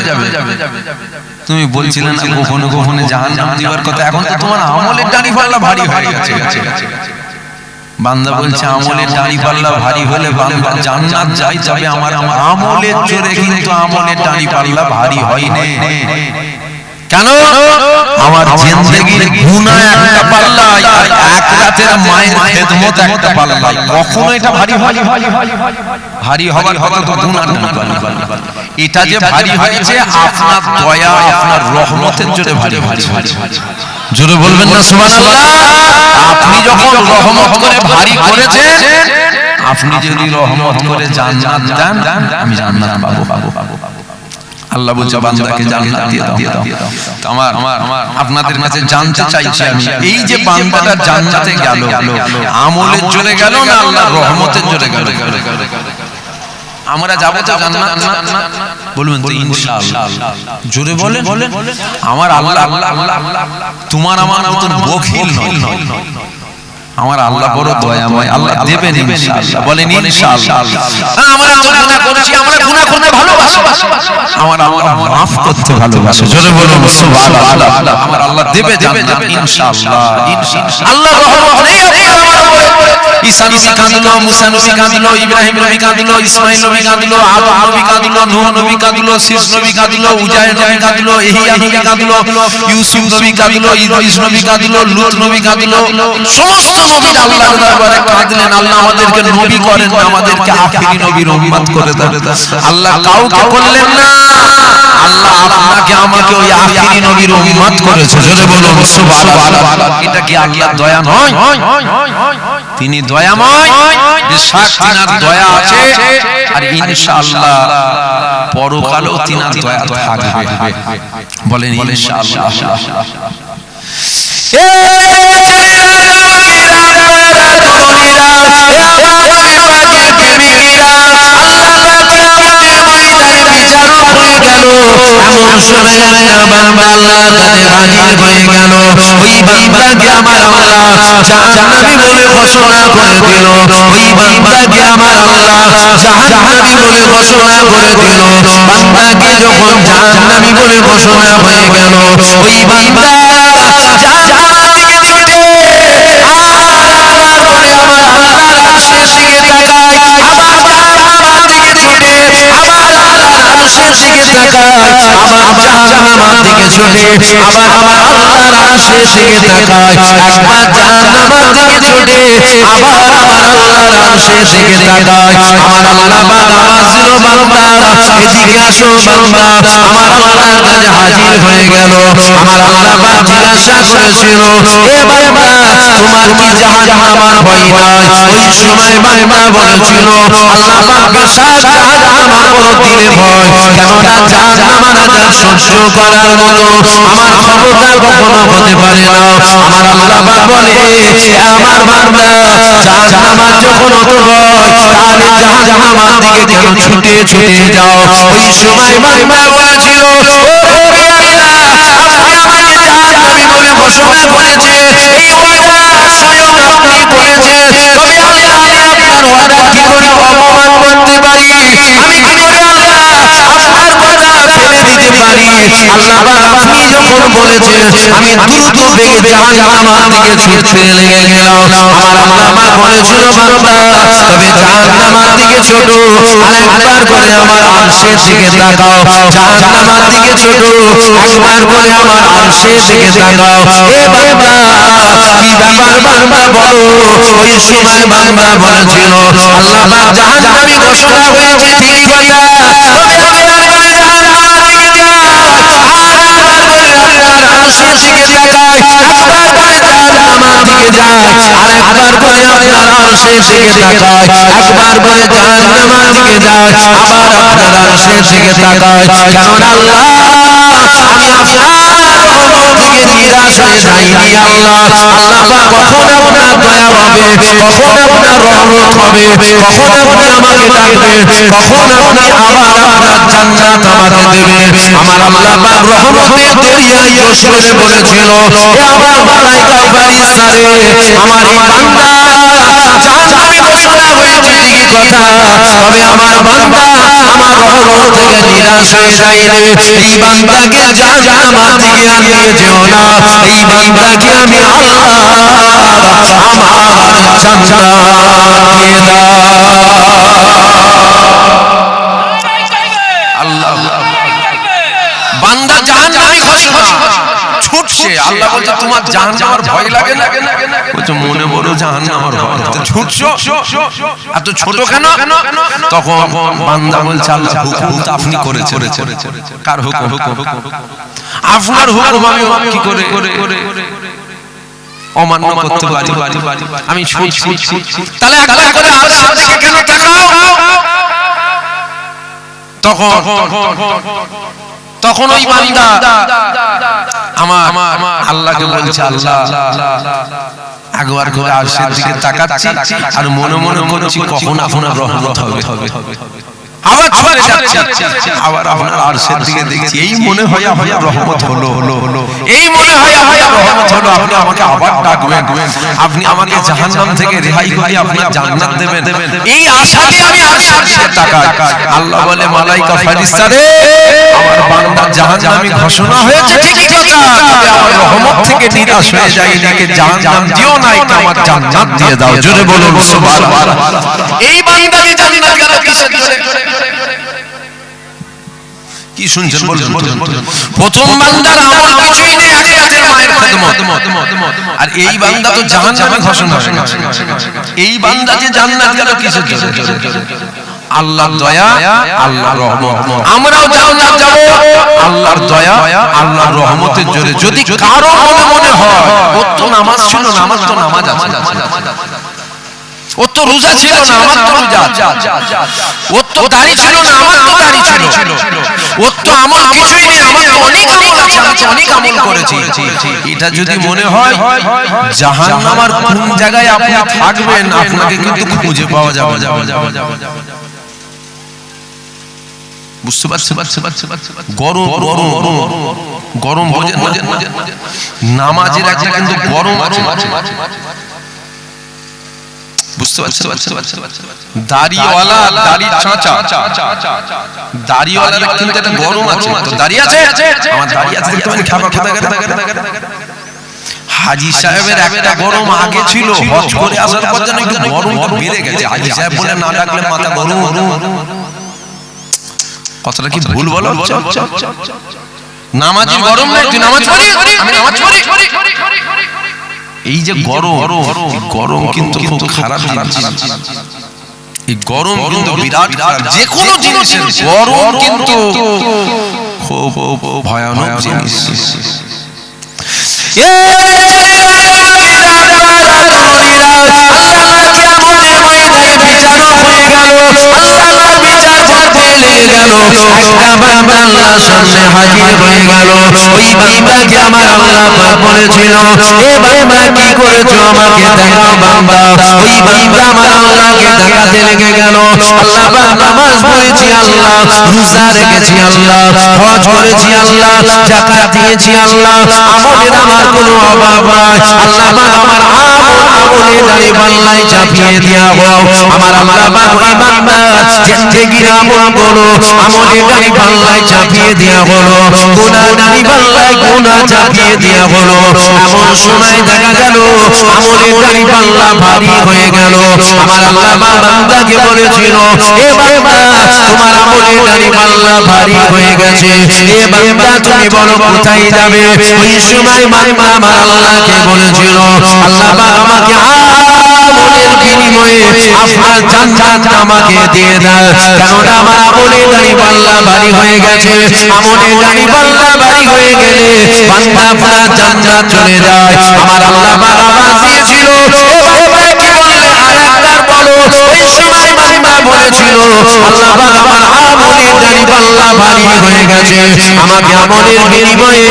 তুমি বলছিলে না গোপনে গোপনে জাহান্নাম দিবার কথা, এখন তো তোমার আমলের দাড়ি পাল্লা ভারী হয়ে গেছে। বান্দা বলছে আমলের দাড়ি পাল্লা ভারী হলে বান্দা জান্নাত যাবে, আমার আমলের জোরে কিন্তু আমলের দাড়ি পাল্লা ভারী হয়নি। কেন? আমার জিন্দেগির গুনাহ একটা পাল্লা, এক রাতের মায়ের খেদমত একটা পাল্লা, কখনো এটা ভারী হয়? ভারী হবার কথা তো গুনাহ না, এটা যে ভারী হয়েছে আপনার দয়া, আপনার রহমতের জন্য ভারী। জোরে বলবেন না সুবহানাল্লাহ। আপনি যখন রহমত করে ভারী করেছেন, আপনি যদি রহমত করে জান্নাত দেন, আমি জান্নাত পাবো। আল্লাহ বলছে বান্দাকে জান্নাত দিয়ে দাও। আমার আপনাদের কাছে জানতে চাইছি আমি, এই যে বান্দাটা জান্নাতে গেল, আমলের জন্য গেল না আল্লাহর রহমতের জন্য গেল? আমরা যাব তো জান্নাত? বলবেন তো ইনশাআল্লাহ। জোরে বলেন। আমার আল্লাহ তোমার আমার মতন বখিল নয়, আমার আল্লাহ বড় দয়াময়, আল্লাহ দেবেন ইনশাআল্লাহ। বলেন ইনশাআল্লাহ। আমরা তো গুনাহ করছি, আমরা গুনাহ করতে ভালোবাসি, আমার আল্লাহ maaf করতে ভালোবাসে। জোরে বলুন সুবহানাল্লাহ। আমার আল্লাহ দেবে জান্নাত ইনশাআল্লাহ। আল্লাহ রহমত নেই আমার উপরে। ঈসা নবী কাঁদলো, মুসা নবী কাঁদলো, ইব্রাহিম নবী কাঁদলো, ইসমাঈল নবী কাঁদলো, আদম নবী কাঁদলো, নূহ নবী কাঁদলো, শীষ নবী কাঁদলো, উজাইর নবী কাঁদলো, ইহইয়া নবী কাঁদলো, ইউসুফ নবী কাঁদলো, ইদ্রিস নবী কাঁদলো, লূত নবী কাঁদলো। সমস্ত নবী আল্লাহর দরবারে কাঁদলেন, আল্লাহ আমাদেরকে নবী করেন না, আমাদেরকে আখিরি নবীর উম্মত করে দেন। আল্লাহ কাউকে করলেন না, আল্লাহ আপনাকে আমাকে ওই আখিরি নবীর উম্মত করেছে। জোরে বলুন সুবহানাল্লাহ। এটা কি আল্লাহর দয়া নয়? তিনি দয়াময়, বিশ্বাস তিনার দয়া আছে, আর ইনশাআল্লাহ পরকালেও তিনার দয়া থাকবে। বলেন ইনশাআল্লাহ। এমন সময় একটা বান্দা আল্লাহর কাছে হাজির হয়ে গেল। ওই বান্দাকে আমার আল্লাহ জাহান্নামী বলে ঘোষণা করে দিল। ওই বান্দাকে আমার আল্লাহ জাহান্নামী বলে ঘোষণা করে দিল। বান্দাকে যখন জাহান্নামী বলে ঘোষণা হয়ে গেল, ওই বান্দা জাহান্নাম থেকে ছুটে আমার আল্লাহর আরশের দিকে তাকায়, আবার জাহান্নাম থেকে ছুটে আবার আল্লাহর আরশের দিকে তাকায়, আবার জাহান্নাম থেকে ছুটে আবার আমার আল্লাহর আরশের দিকে তাকায়, একবার জাহান্নাম থেকে ছুটে আবার আমার আল্লাহর আরশের দিকে তাকায়। আমার আল্লাহ পাক আমাদের বান্দা, এদিকে আসো বান্দা, আমার আল্লাহর কাছে হাজির হয়ে গেল। আমার আল্লাহ পাক জিজ্ঞাসা করেছিল, এ বান্দা তোমার কি জাহান্নামের ভয় নাই? ওই সময় বান্দা বলেছিল, আল্লাহ পাক বেশাক জাহান্নামের বড় দিলে ভয়, কেননা জাহান্নামের আযাব সহ্য করার মতো আমার ক্ষমতা কখনো হতে পারে না। আমার আল্লাহ পাক বলে, আমার বান্দা জাহান্নাম যখন অত ভয়, তাহলে জাহান্নামের দিকে কেন ছুটে ছুটে যাও? ওই সময় বান্দা বলেছিল, ও রব্বি আল্লাহ, আপনি আমাকে জাহান্নামী বলে ঘোষণা করেছে, এই কথা স্বয়ং আপনি বলেছেন, তবে আল্লাহ আমি আপনার ওয়াদা কি করে অপমান করতে পারি? আমি কি করে আল্লাহ আপনার কথা ফেলে দিতে পারি? আল্লাহ পাক আপনি যখন বলেছেন, আমি দ্রুত বেগে জাহান্নামের দিকে ছুটতে লেগে গেলাম। আমার আল্লাহ পাক বলেছিল, বান্দা তবে জাহান্নামের দিকে ছোটো, আরেকবার করে আমার আরশের দিকে তাকাও। জাহান্নামের দিকে ছোটো, একবার করে আমার আরশের দিকে তাকাও। এ বান্দা কি ব্যাপার বান্দা বলো? ওই সময় বান্দা বলেছিল, আল্লাহ পাক জাহান্নামী ঘোষণা হয়েছে ঠিক কথা, তবে আমি একবার জাহান্নামের দিকে যাই, আরেকবার করে আপনার আরশের দিকে তাকাই, একবার করে জাহান্নামের দিকে যাই, আরেকবার করে আপনার আরশের দিকে তাকাই, একবার করে জাহান্নামের দিকে যাই, আবার আপনার আরশের দিকে তাকাই। কারণ আল্লাহ আমি আপনার রহমত থেকে নিরাশ হয়ে যাইনি। আল্লাহ আল্লাহ পাক কখন আপনার দয়া হবে, কখন আপনার রহমত হবে, কখন আপনি আমাকে ডাকবেন, কখন আপনি আবার আপনার জান্নাত আমাকে দেবেন। আমার আল্লাহ পাক রহমতের দরিয়ায় জোশ করে বলেছিল, এ আমার মালায়েকা ফেরেশতারে, আমার এই বান্দা জাহান্নামী ঘোষণা হয়েছে ঠিকই কথা, তবে আমার বান্দা আমার রহমত থেকে নিরাশ হয়ে যায়নি। এই বান্দাকে জাহান্নামের দিকে নিয়ে যেও না, এই বান্দাকে আমি আল্লাহ আমার জান্নাত দিয়ে দাও। আল্লাহ বান্দা জাহান্নামী ঘোষণা ছুটছে, আল্লাহ বলছে তোমার জাহান্নামের ভয় লাগে না? বলছে মনে বড় জাহান্নামের ভয়, ছুটছো এত ছোট কেন? তখন বান্দা বলছে আল্লাহ হুকুম তো আপনি করেছেন। কার হুকুম? আপনার হুকুম আমি কি করে অমান্য করতে পারি? আমি ছুটছি, তাহলে একবার করে আরশের দিকে কেন তাকাও? তখন ওই বান্দা আমার আল্লাহকে বলছে, আল্লাহ একবার করে আরশের দিকে তাকাচ্ছি আর মনে মনে করছি কখন আপনার রহমত হবে। আবার চলে যাচ্ছে, আবার আপনার আরশের দিকে দেখছি, এই মনে হয় আপনার রহমত হলো, এই মনে হয় আপনার রহমত হলো, আপনি আমাকে আবার ডাকবেন, আপনি আমাকে জাহান্নাম থেকে রেহাই করে আপনার জান্নাত দেবেন, এই আশা নিয়ে আমি আরশের দিকে তাকাই। আল্লাহ বলে, মালাইকা ফেরেশতা রে, আমার বান্দা জাহান্নামী ঘোষণা হয়েছে ঠিকই কথা, তবে আমার রহমত থেকে নিরাশ হয়ে যায়, এটাকে জাহান্নাম দিও না, এটা আমার জান্নাত দিয়ে দাও। জোরে বলুন সুবহানাল্লাহ। এই বান্দাকে জান্নাত গেল কিসের জন্য? কি শুনছেন বলুন? প্রথম বান্দার আমল কিছুই নেই, আখিরাতের মায়ের খিদমত, আর এই বান্দা তো জাহান্নামে ঘোষণা হয়ে গেছে। এই বান্দা যে জান্নাত গেল কিসের জন্য? আল্লাহর দয়া, আল্লাহর রহমত। আমরাও জান্নাত যাব আল্লাহর দয়া, আল্লাহর রহমতের জোরে। যদি কারো মনে মনে হয় ও তো নামাজ ছিল না, আমার তো নামাজ আছে, ও তো রোজা ছিল না, আমার তো রোজা, ও তো দাড়ি ছিল না, আমার তো দাড়ি ছিল, ও তো আমল কিছুই নেই, আমার তো অনেক আমল আছে, আমি তো অনেক আমল করেছি, এটা যদি মনে হয়, জাহান্নাম আর কোন জায়গায় আপনি থাকবেন আপনাকে কিন্তু খুঁজে পাওয়া যাবে। বুঝতে পারছেন? গরম গরম গরম বোঝেন, নামাজের একটা কিন্তু গরম আছে, বুঝতে পারছেন? দাড়িওয়ালা, দাড়ি চাচা, দাড়িওয়ালার কিন্তু একটা গরম আছে। তো দাড়ি আছে, আমার দাড়ি আছে, তুমি খাবা কোথায় গেলে? হাজী সাহেবের একটা গরম আগে ছিল, হজ করে আসার পর যেন একটু গরমটা বেড়ে গেছে। হাজী সাহেব বলে না ডাকলে মাথা গরম। কথাটা কি ভুল বলা হচ্ছে? নামাজি গরম না, তুই নামাজ পড়ি, আমি নামাজ পড়ি। এই যে গরম, গরম কিন্তু খুব খারাপ জিনিস। এই গরম কিন্তু বিরাট খারাপ, যে কোনো জিনিসের গরম কিন্তু খুব ভয়ানক জিনিস। একটা বান্দা আল্লাহর সামনে হাজির হয়ে গেল। ওই বান্দাকে আমার আল্লাহ পাক বলেছিল, এ বান্দা কি করেছো আমাকে দেখাও বান্দা। ওই বান্দা আমার আল্লাহকে দেখাতে লেগে গেল। আল্লাহ পাক নামাজ পড়েছি আল্লাহ, রোজা রেখেছি আল্লাহ, হজ করেছি আল্লাহ, যাকাত দিয়েছি আল্লাহ, আমলের আমার কোনো অভাব নাই। আল্লাহ পাক আমার আমলে দাঁড়ি পাল্লায় চাপিয়ে দিয়া হোক। আমার আল্লাহ পাক ওই বান্দা জিন্দেগির আমল করো, আমলে দাঁড়ি পাল্লায় চাপিয়ে দিয়া হলো, গুনাহ দাঁড়ি পাল্লায় গুনাহ চাপিয়ে দিয়া হলো। এমন সময় দেখা গেল আমলে দাঁড়ি পাল্লা ভারী হয়ে গেল। আমার আল্লাহ পাক বান্দাকে বলেছিল, এ বান্দা তোমার আমলে দাঁড়ি পাল্লা ভারী হয়ে গেছে, এ বান্দা তুমি বলো কোথায় যাবে? ওই সময় বান্দা আমার আল্লাহকে বলেছিল, আল্লাহ পাক আমাকে আমলের বিনিময়ে আপনার জান্নাত আমাকে দিয়ে দাও, কেননা আমার আমলে দাঁড়ি পাল্লা ভারী হয়ে গেছে। আমলে দাঁড়ি পাল্লা ভারী হয়ে গেলে বান্দা আপনার জান্নাত চলে যায়। আমার আল্লাহ পাক আওয়াজ দিয়েছিল, ও বান্দা কি বললে আরেকবার বলো। ওই সময় বান্দা বলেছিল, আল্লাহ পাক আমার আমলে দাঁড়ি পাল্লা ভারী হয়ে গেছে, আমাকে আমলের বিনিময়ে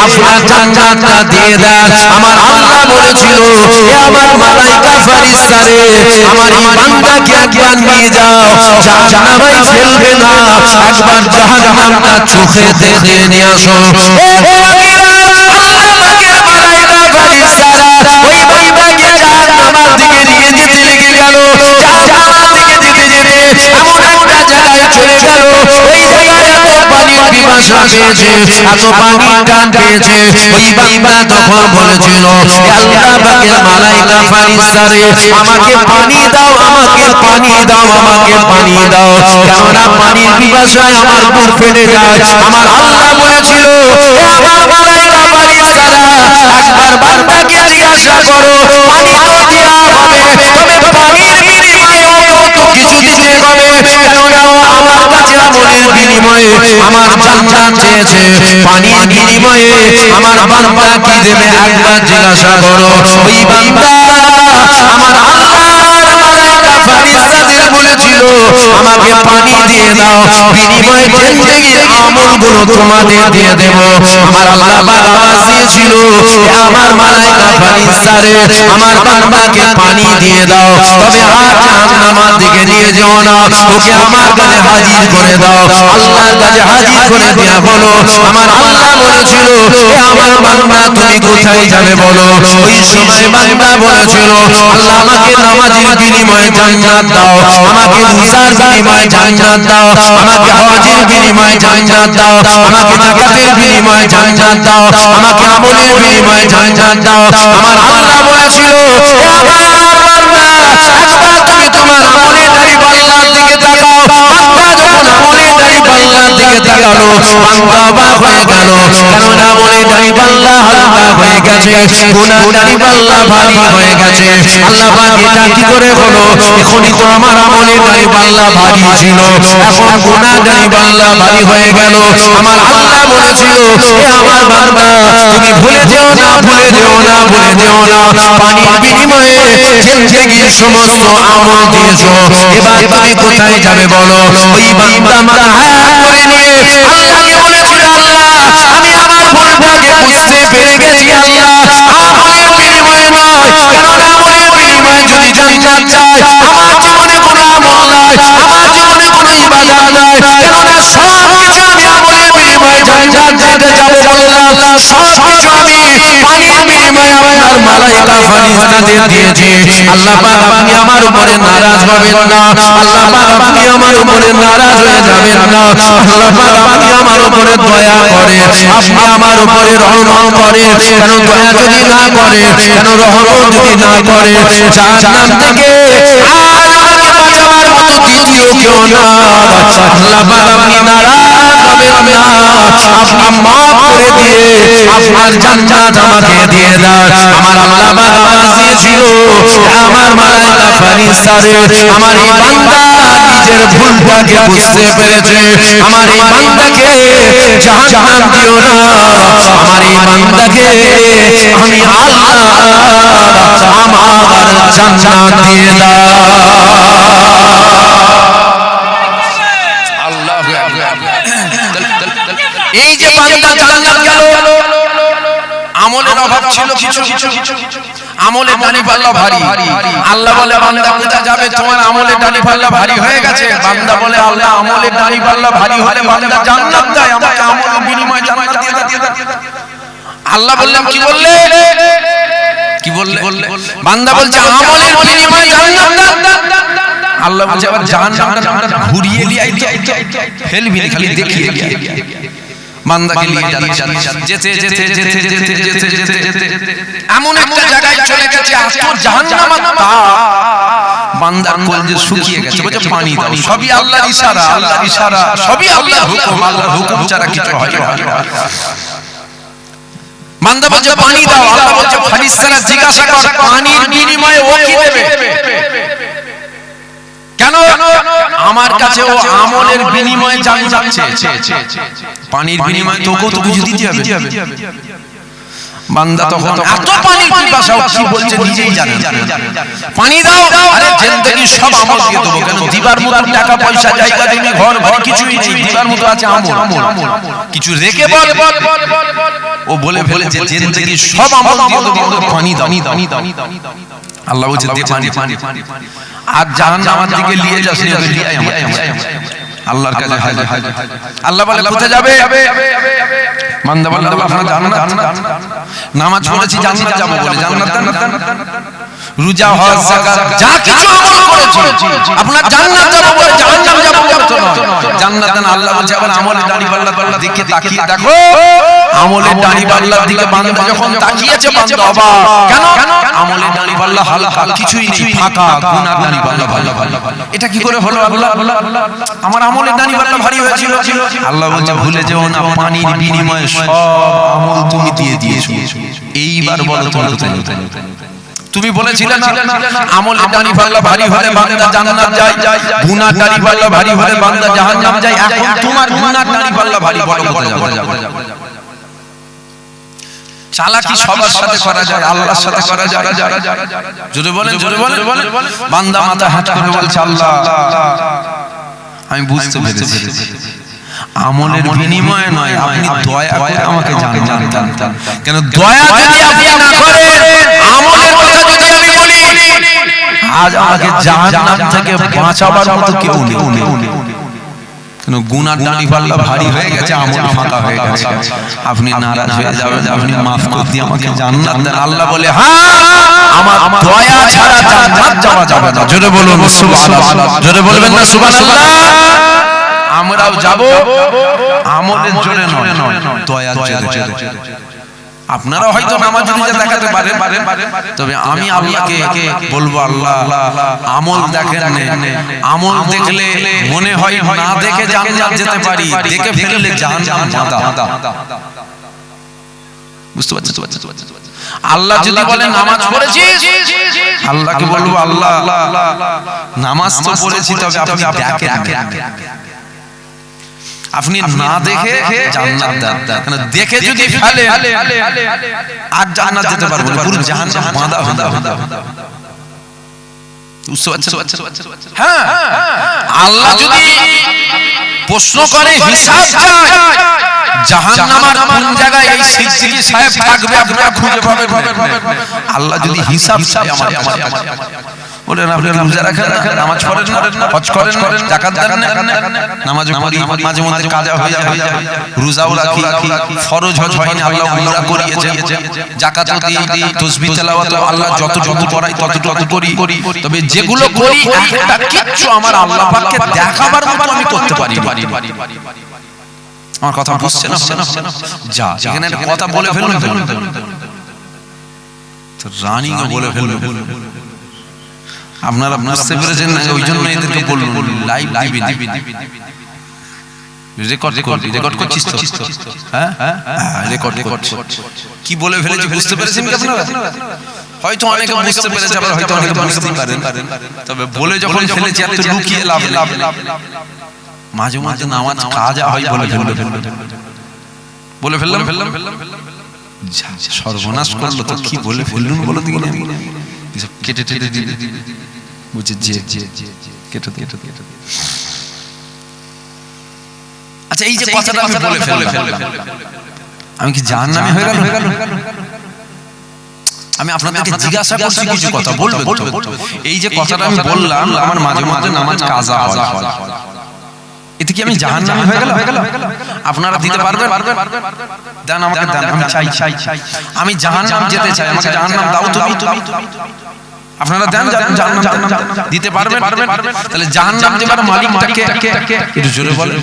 আপনার জান্নাতটা দিয়ে দেন। আমার আল্লাহ বলেছিল, এ আমার মালাইকা ফেরেশতা রে, আমার এই বান্দাকে একবার নিয়ে যাও, জাহান্নামে ফেলবে না, একবার জাহান্নামটা চোখে দেখে নিয়ে আসো। ও বাকিরা, আল্লাহ পাকের মালাইকা ফেরেশতারা ওই বান্দাকে জাহান্নামের দিকে নিয়ে যেতে লেগে গেল। জাহান্নামের দিকে যেতে যেতে এমন একটা জায়গায় চলে গেল, ওই জায়গায় এত পানির পিপাসা পেয়েছে, এত পানির টান পেয়েছে। ওই বান্দা তখন বলেছিল, আল্লাহ পাকের মালাইকা ফেরেশতা রে, আমাকে পানি দাও, আমাকে পানি দাও, আমাকে পানি দাও, কেননা পানির পিপাসায় আমার বুক ফেটে যায়। আমার আল্লাহ বলেছিল, ও আমার মালাইকা ফেরেশতারা, একবার বান্দাকে জিজ্ঞাসা করো, পানি তো দেয়া হবে, তবে পানির বিনিময়ে তো কিছু দিতে হবে, কেননা আমার কাছে আমলের বিনিময়ে আমার জান্নাত চেয়েছে, পানির বিনিময়ে আমার বান্দা কি দেবে একবার জিজ্ঞাসা করো। ওই বান্দা আমার আল্লাহর মালাইকা ফেরেশতাদের বলেছিল, বলেছিল আমাকে পানি দিয়ে দাও, বিনিময়ে জিন্দেগির আমলগুলো তোমাদের দিয়ে দেব। আমার আল্লাহ পাক আওয়াজ দিয়েছিল, আমার মালায়েকা ফেরেশতারে আমার বান্দাকে পানি দিয়ে দাও, তবে আর জাহান্নামের দিকে নিয়ে যেও না, ওকে আমার কাছে হাজির করে দাও। আল্লাহর কাছে হাজির করে দেয়া হলো। আমার আল্লাহ বলেছিল, আমার বান্দা তুমি কোথায় যাবে বলো? ওই সময় বান্দা বলেছিল, আল্লাহ আমাকে নামাজের বিনিময়ে জান্নাত দাও, আমাকে রোজার বিনিময়ে জান্নাত দাও, আমাকে হজের বিনিময়ে জান্নাত দাও, আমাকে যাকাতের বিনিময়ে জান্নাত দাও, আমাকে আমলের বিনিময়ে জান্নাত দাও। আমার আল্লাহ বলেছিল, আমার বান্দা একবার তুমি তোমার আমলের দাড়িপাল্লার দিকে তাকাও। বান্দা যখন আমলের দাড়িপাল্লার দিকে তাকালো, বান্দা অবাক হয়ে গেল, কারণ আমলের দাড়িপাল্লা হালকা হয়ে গেছে, গুনাহ দাড়িপাল্লা ভারী হয়ে গেছে। আল্লাহ পাক এটা কি করে হলো? এখনই তো আমার আমলের দাড়িপাল্লা ভারী ছিল, এখন গুনাহ দাড়িপাল্লা ভারী হয়ে গেল। আমার আল্লাহ বলেছিল, আমার বান্দা তুমি ভুলে যেও না, ভুলে যেও না, ভুলে যেও না, পানির বিনিময়ে জিন্দেগির সমস্ত আমল দিয়েছো, এবার তুমি কোথায় যাবে বলো? ওই বান্দা মাথা হাত করে নিয়ে আল্লাহকে বলেছিল, আল্লাহ আমি আমার ভুলটাকে বুঝতে পেরে গেছি, আল্লাহ আমলের বিনিময়ে নয়, কারণ আমলের বিনিময়ে যদি জান্নাত চাই, আমার জীবনে কোনো আমল নাই, আমার জীবনে কোনো ইবাদত নাই, কারণ সব কিছু আমি আমলের বিনিময়ে জান্নাত যেতে যাব বললাম, সব কিছু আমি পানির বিনিময়ে আপনার মালায়েকা ফেরেশতাদের দিয়েছি। আল্লাহ পাক আপনি আমার উপরে নারাজ হবেন না, আল্লাহ পাক আপনি আমার উপরে নারাজ হয়ে যাবেন না, আল্লাহ পাক আপনি আমার উপরে দয়া করে, আপনি আমার উপরে রহম করে। কেন দয়া যদি না করে, কেন রহম যদি না করে, জাহান্নাম থেকে আর আমাকে বাঁচাবার মতো দ্বিতীয় কেউ না। আল্লাহ পাক আপনি নারাজ হবেন না, আপনি মাফ করে দিয়ে আপনার জান্নাত আমাকে দিয়ে দেন। আমার আল্লাহ পাক আওয়াজ দিয়েছিল, আমার মালায়েকা ফেরেশতারে আমার এই বান্দা নিজের ভুলটাকে বুঝতে পেরেছে, আমার এই বান্দাকে জাহান্নাম দিও না, আমার এই বান্দাকে আমি আল্লাহ আমার জান্নাত দিয়ে দাও। আল্লাহু আকবার। এই যে বান্দা জান্নাত গেল, আমলের অভাব ছিল কিছু, আমলের দাড়িপাল্লা ভারী। আল্লাহ বলে, বান্দা কোথায় যাবে? তোমার আমলের দাড়িপাল্লা ভারী হয়ে গেছে। বান্দা বলে, আল্লাহ আমলের দাড়িপাল্লা ভারী হলে বান্দা জান্নাত দেয়, আমাকে আমলের বিনিময়ে জান্নাত দিয়ে দাও। আল্লাহ বললেন, কি বললে? কি বললে? বান্দা বলছে আমলের বিনিময়ে জান্নাত দাও। আল্লাহ বলছে, আবার জাহান্নামটা ঘুরিয়ে নিয়ে আইতো, ফেলবি খালি দেখিয়ে বান্দাকে নিয়ে যেতে যেতে যেতে যেতে যেতে যেতে এমন একটা জায়গায় চলে গেছে, এত জাহান্নামের তাপ, বান্দার কলজে শুকিয়ে গেছে। বলছে পানি দাও, সবই আল্লাহর ইশারা, আল্লাহর ইশারা, সবই আল্লাহর হুকুম, আল্লাহর হুকুম ছাড়া কিছু হয় না। বান্দা বলছে পানি দাও, আল্লাহ বলছে ফেরেশতারা জিজ্ঞাসা কর পানির বিনিময়ে ও কি দেবে? কেন? আমার কাছে ও আমলের বিনিময়ে জান্নাত চেয়েছে, পানির বিনিময়ে তোকেও তো কিছু দিতে হবে। বান্দা তখন এত পানির পিপাসা, কি বলছে নিজেই জানে, পানি দাও, আরে জিন্দেগি সব আমল দিয়ে দেবো। কেন? দিবার মতো টাকা পয়সা জায়গা জমি ঘর বাড়ি কিছুই নেই, দিবার মতো আছে আমল, কিছু রেখে বল। ও বলে ফেলে যে জিন্দেগি সব আমল দিয়ে দেবো, পানি দাও। আল্লাহ বলছে দে পানি, আর জাহান্নামের দিকে নিয়ে যাস, আল্লাহর কাছে হাজির। আল্লাহ বলে কোথায় যাবে? বান্দা বলে আপনার জান্নাত, নামাজ পড়েছি জান্নাত যাব বলে, জান্নাত রোজা হজ যাকাত যা কিছু আমল করেছি আপনার জান্নাত যাব বলে, জাহান্নাম যাব বলতো না, জান্নাত না। আল্লাহ বলছে আবার আমলের দাড়িপাল্লার দিকে তাকিয়ে দেখো, আমলের দাড়িপাল্লার দিকে বান্দা যখন তাকিয়েছে, বান্দা অবাক। কেন? আমলের দাড়িপাল্লা হালকা, কিছুই নেই, ফাঁকা, গুনাহ দাড়িপাল্লা ভালো। এটা কি করে হলো? আল্লাহ আমার আমলের দাড়িপাল্লা ভারী হয়েছিল। আল্লাহ বলছে ভুলে যেও না, পানির বিনিময়ে সব আমল তুমি দিয়ে দিয়েছো। এইবার বলো তুমি বলেছিলে না আমলের দাড়িপাল্লা ভারী হলে বান্দা জান্নাত যায়, গুনাহ দাড়িপাল্লা ভারী হলে বান্দা জাহান্নাম যায়। এখন তোমার গুনাহ দাড়িপাল্লা ভারী, বলো কোথায় যাবে? চালাকি সবার সাথে করা যায়, আল্লাহর সাথে করা যায়। জোরে বলেন, জোরে বলেন। বান্দা মাথা হাত করে বলছে, আল্লাহ আমি বুঝতে পেরেছি আমলের বিনিময়ে নয়, আপনি দয়া করে আমাকে জান্নাত দান। কেন দয়া যদি আপনি না করেন, আমলের কথা যদি আমি বলি, আজ আমাকে জাহান্নাম থেকে বাঁচাবার মতো কেউ নেই। কেন গুনার ডাঁড়ি পাল্লা ভারী হয়ে গেছে, আমল ফাঁকা হয়ে গেছে। আপনি নারাজ হয়ে যাবেন, আপনি মাফ করে দিয়ে আমাকে জান্নাত দেন। আল্লাহ বলে, হ্যাঁ আমার দয়া ছাড়া জান্নাত যাওয়া যাবে না। জোরে বলুন সুবহানাল্লাহ, জোরে বলবেন না সুবহানাল্লাহ। আমরাও যাব আমলের জোরে নয়, দয়ার জোরে। আপনারা হয়তো নামাজ যদি দেখাতে পারেন, তবে আমি আল্লাহকে বলবো, আল্লাহ আমল দেখেন, আমল দেখলে মনে হয় না দেখে জান্নাত যেতে পারি, দেখে ফেললে জাহান্নাম বাঁধা। বুঝতে পারছেন? আল্লাহ যদি বলেন নামাজ পড়েছিস, আল্লাহকে বলবো, আল্লাহ নামাজ তো পড়েছি, তবে আপনি দেখেন, আপনি না দেখে জান্নাত দেন। কারণ দেখে যদি ফেলে আর জান্নাত যেতে পারবে না, পুরো জাহান্নাম বাঁধা হয়ে যাবে। বুঝতে পারছেন? হ্যাঁ, আল্লাহ যদি প্রশ্ন করে, হিসাব চায়, জাহান্নামের কোন জায়গায় এই সিদ্দিকী সাহেব থাকবে আপনারা খুঁজে পাবেন। আল্লাহ যদি হিসাব চায় আমার বলেন, আপনি রোজা রাখেন, নামাজ পড়েন না, হজ করেন না, যাকাত দেন না, নামাজও পড়ি, মাঝে মাঝে কাজা হয়ে যায়, রোজাও রাখি, ফরজ হজ হয়নি আল্লাহ উমরা করিয়েছেন, যাকাতও দিই, তাসবিহ তেলাওয়াত আল্লাহ যতটুকু করাই ততটুকু করি। তবে যেগুলো করি একটা কিচ্ছু আমার আল্লাহ পাককে দেখাবার মতো আমি করতে পারি। আমার কথা বুঝছেন না? যা এখানে একটা কথা বলে ফেলুন, তো রানিংও বলে ফেলুন। আপনারা বুঝতে পেরেছেন, ওই জন্য এদেরকে বলুন লাইভ দিবি, রেকর্ড করছিস তো? হ্যাঁ, রেকর্ড কি বলে ফেলেছি বুঝতে পেরেছেন কি আপনারা? হয়তো অনেকে বুঝতে পেরেছে, আবার হয়তো অনেকে বুঝতে পারেন। তবে বলে যখন ফেলেছি এত লুকিয়ে লাভ। মাঝে মাঝে নামাজ কাজা হয় বলে ফেললাম, সর্বনাশ করলো তো। কি বলে ফেললুন বলো দিকে, কেটে বুঝে কেটে। আচ্ছা, এই যে কথাটা আমি বলে ফেললাম, আমি কি জাহান্নামী হয়ে গেল? আমি আপনাদেরকে জিজ্ঞাসা করছি কিছু কথা বলবেন তো? এই যে কথাটা আমি বললাম, আমার মাঝে মাঝে নামাজ কাজা হয়, এতে কি আমি জাহান্নামী হয়ে গেল? আপনারা দিতে পারবেন? দেন আমাকে, দেন, আমি চাই, আমি জাহান্নাম যেতে চাই, আমাকে জাহান্নাম দাও তুমি। আপনারা দেন, জাহান্নাম দিতে পারবেন? তাহলে জাহান্নাম দেবার মালিকটাকে একটু জোরে বলেন।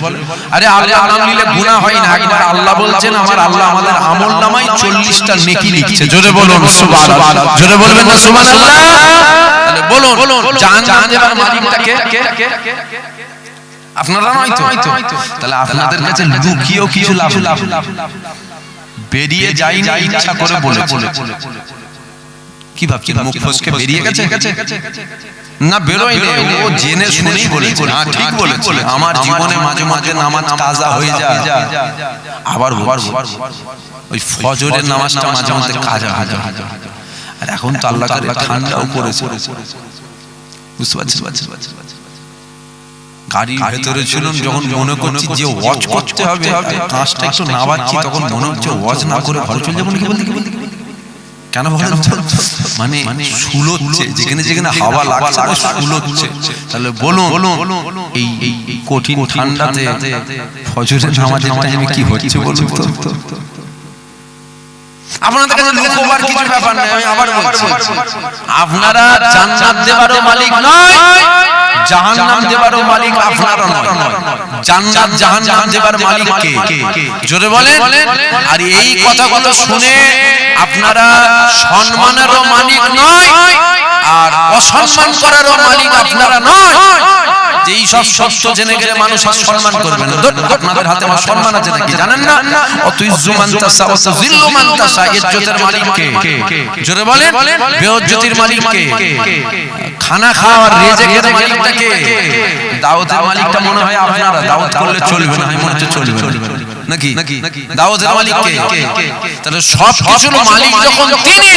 আরে আল্লাহ নাম নিলে গুনাহ হয় না, একবার আল্লাহ বলছেন, আমার আল্লাহ আমাদের আমলনামায় 40টা নেকি লিখছে। জোরে বলুন সুবহানাল্লাহ, জোরে বলবেন না সুবহানাল্লাহ? তাহলে বলুন জাহান্নাম দেবার মালিকটাকে আপনারা নয় তো? তাহলে আপনাদের কাছে লুকিয়েও কিছু লাভ, বেরিয়ে যাই না ইচ্ছা করে বলে। কি ভাবছেন মুখ ফসকে বেরিয়ে গেছে? না, বেরোয়নি, ও জেনে শুনেই বলেছে। হ্যাঁ, ঠিক বলেছে। আমার জীবনে মাঝে মাঝে নামাজ কাজা হয়ে যায়, আবার ওই ফজরের নামাজটা মাঝে মাঝে কাজা হয়ে যায়। আর এখন তো আল্লাহ করে ঠান্ডাও পড়েছে, বুঝতে পারছেন? গাড়ির ভেতরে ছিলাম, যখন মনে করছি যে ওয়াচ করতে হবে, কাজটা একটু নাবাচ্ছি, তখন মনে হচ্ছে ওয়াচ না করে ঘরে চলে যাবো। কেন বলেন? মানে শুলোচ্ছে, যেখানে হাওয়া লাগছে শুলোচ্ছে। তাহলে বলুন এই কঠিন ঠান্ডাতে ফজরের নামাজের টাইমে কি হচ্ছে বলুন তো? আপনাদের কাছে লুকোবার কিছু ব্যাপার নাই, আমি আবার বলছি, আপনারা জান্নাত দেবারও মালিক নয়, জাহান্নাম দেবারও মালিক আপনারা নয়। জান্নাত জাহান্নাম দেবার মালিক কে? জোরে বলেন। আর এই কথা শুনে আপনারা সম্মানেরও মালিক নয়, আর অসম্মান করারও মালিক আপনারা নয়। এই সব সত্য জেনে গেলে মানুষ সম্মান করবে না। আপনাদের হাতে আমার সম্মান আছে নাকি জানেন না? অতুইজ্জু মান তাসা ওয়া তুযিল্লু মান তাসা। ইজ্জতের মালিক কে? জোরে বলেন। বেইজ্জতির মালিক কে? খানা খাওয়ার রিজিকের মালিকটা কে? দাওয়াতের মালিকটা মনে হয় আপনারা। দাওয়াত করলে চলবে না, মনে হচ্ছে চলবে না। নাকি দাওয়াতের মালিক কে? তাহলে সব কিছুর মালিক যখন তিনি,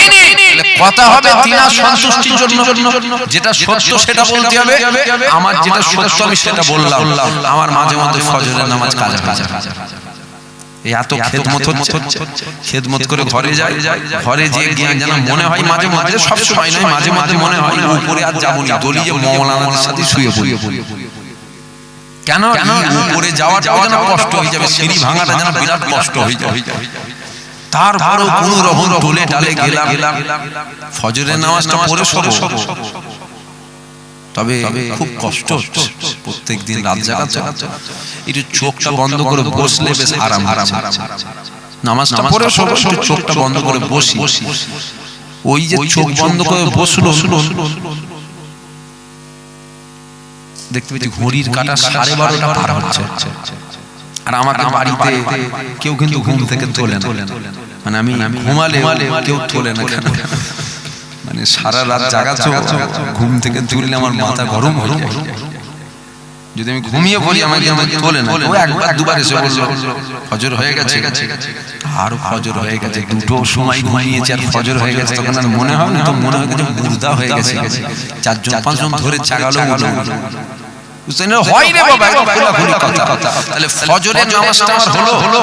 কথা হবে তিনার সন্তুষ্টির জন্য। যেটা সত্য সেটা বলতে হবে, আমার যেটা সত্য আমি সেটা বললাম। আমার মাঝে মধ্যে ফজরের নামাজ কাজা কাজা এই এত খেদমত হচ্ছে, খেদমত করে ঘরে যায়, ঘরে যে যেন মনে হয় মাঝে মাঝে, সব সময় নয়, মাঝে মাঝে মনে হয় উপরে আর যাবো না, দলীয় মৌলানাদের সাথে শুয়ে পড়ি। কেন? উপরে যাওয়াটা যেন কষ্ট হয়ে যাবে, সিঁড়ি ভাঙাটা যেন বিরাট কষ্ট হয়ে যাবে। তারপরও কোন রকম টলে টালে গেলাম, ফজরের নামাজটা পড়ে শোবো। তবে খুব কষ্ট প্রত্যেকদিন রাত জাগা, একটু চোখটা বন্ধ করে বসলে বেশ আরাম। নামাজটা পড়ে শোবো, চোখটা বন্ধ করে বসি। ওই যে চোখ বন্ধ করে বসলো, দেখতে পেয়েছি ঘড়ির কাঁটা 12:30 পার হচ্ছে। আর আমাকে বাড়িতে কেউ কিন্তু ঘুম থেকে তোলে না, মানে আমি ঘুমালে কেউ তোলে না। মানে সারা রাত জাগাচ্ছো, ঘুম থেকে তুললে আমার মাথা গরম হয়ে যায়। যদি আমি ঘুমিয়ে পড়ি আমাকে তোলে না। ও একবার দুবার এসে বললো ফজর হয়ে গেছে, আর ফজর হয়ে গেছে, দুটো সময় ঘুমিয়েছে আর ফজর হয়ে গেছে। তখন আর মনে হয় না, তো মনে হয় যে মুর্দা হয়ে গেছে। 4-5 ধরে জাগালো হয় রে বাবা, তাহলে ফজরের নামাজটা হলো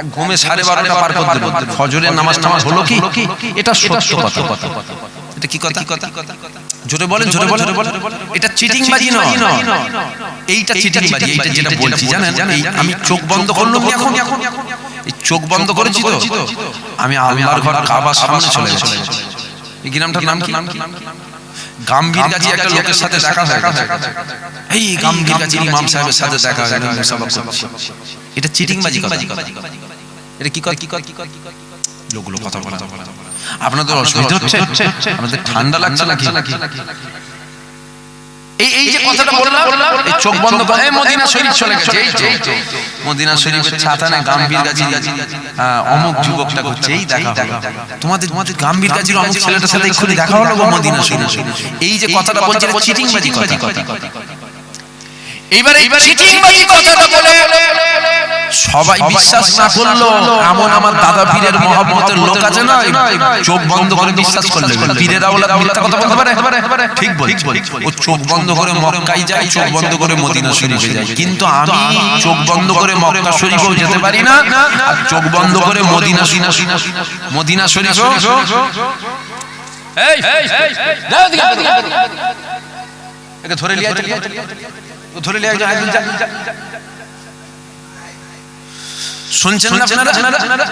এক ঘুমে 12:30 পার করে দিল। ফজরের নামাজটা হলো কি? এটা সত্য কথা। এটা কি কথা? জোরে বলেন, জোরে বলেন। এটা চিটিংবাজি নয়, এইটা চিটিংবাজি। এইটা যেটা বলছি জানেন, আমি চোখ বন্ধ করলাম, এখন এই চোখ বন্ধ করেছি তো আমি আল্লাহর ঘর কাবার সামনে চলে গেছি। এই গ্রামটার নাম কি? গাম্ভীর গাছি। একটা লোকের সাথে দেখা হয়, এই গাম্ভীর গাছি ইমাম সাহেবের সাথে দেখা হয়, এটা চিটিংবাজি কথা। এটা কি কথা? লোকগুলো কথা বলা। আপনাদের অসুবিধা হচ্ছে? আপনাদের ঠান্ডা লাগছে নাকি? এই যে কথাটা বললাম, এই চোখ বন্ধ করে মদিনা শরীফ চলে গেছে। এই যে মদিনা শরীফের ছাতানে গাম্ভীর গাছি অমুক যুবকটা করছে, এই দেখা। তোমাদের গাম্ভীর গাছির অমুক ছেলেটার সাথে এক্ষুনি দেখা হলো মদিনা শরীফ। এই যে কথাটা বলছে চিটিংবাজি কথা। এইবার চিটিংবাজি কথাটা বলে সবাই বিশ্বাস না করলো, এমন আমার দাদা পীরের মহব্বতের লোক আছে না, চোখ বন্ধ করে বিশ্বাস করলে পীরের আওলাদ মিথ্যা কথা বলতে পারে? ঠিক বল। ও চোখ বন্ধ করে মক্কায় যায়, চোখ বন্ধ করে মদিনা শরীফে যায়। কিন্তু আমি চোখ বন্ধ করে মক্কা শরীফেও যেতে পারি না, আর চোখ বন্ধ করে মদিনা শরীফ ধরে লিয়া শুনছেন না আপনারা?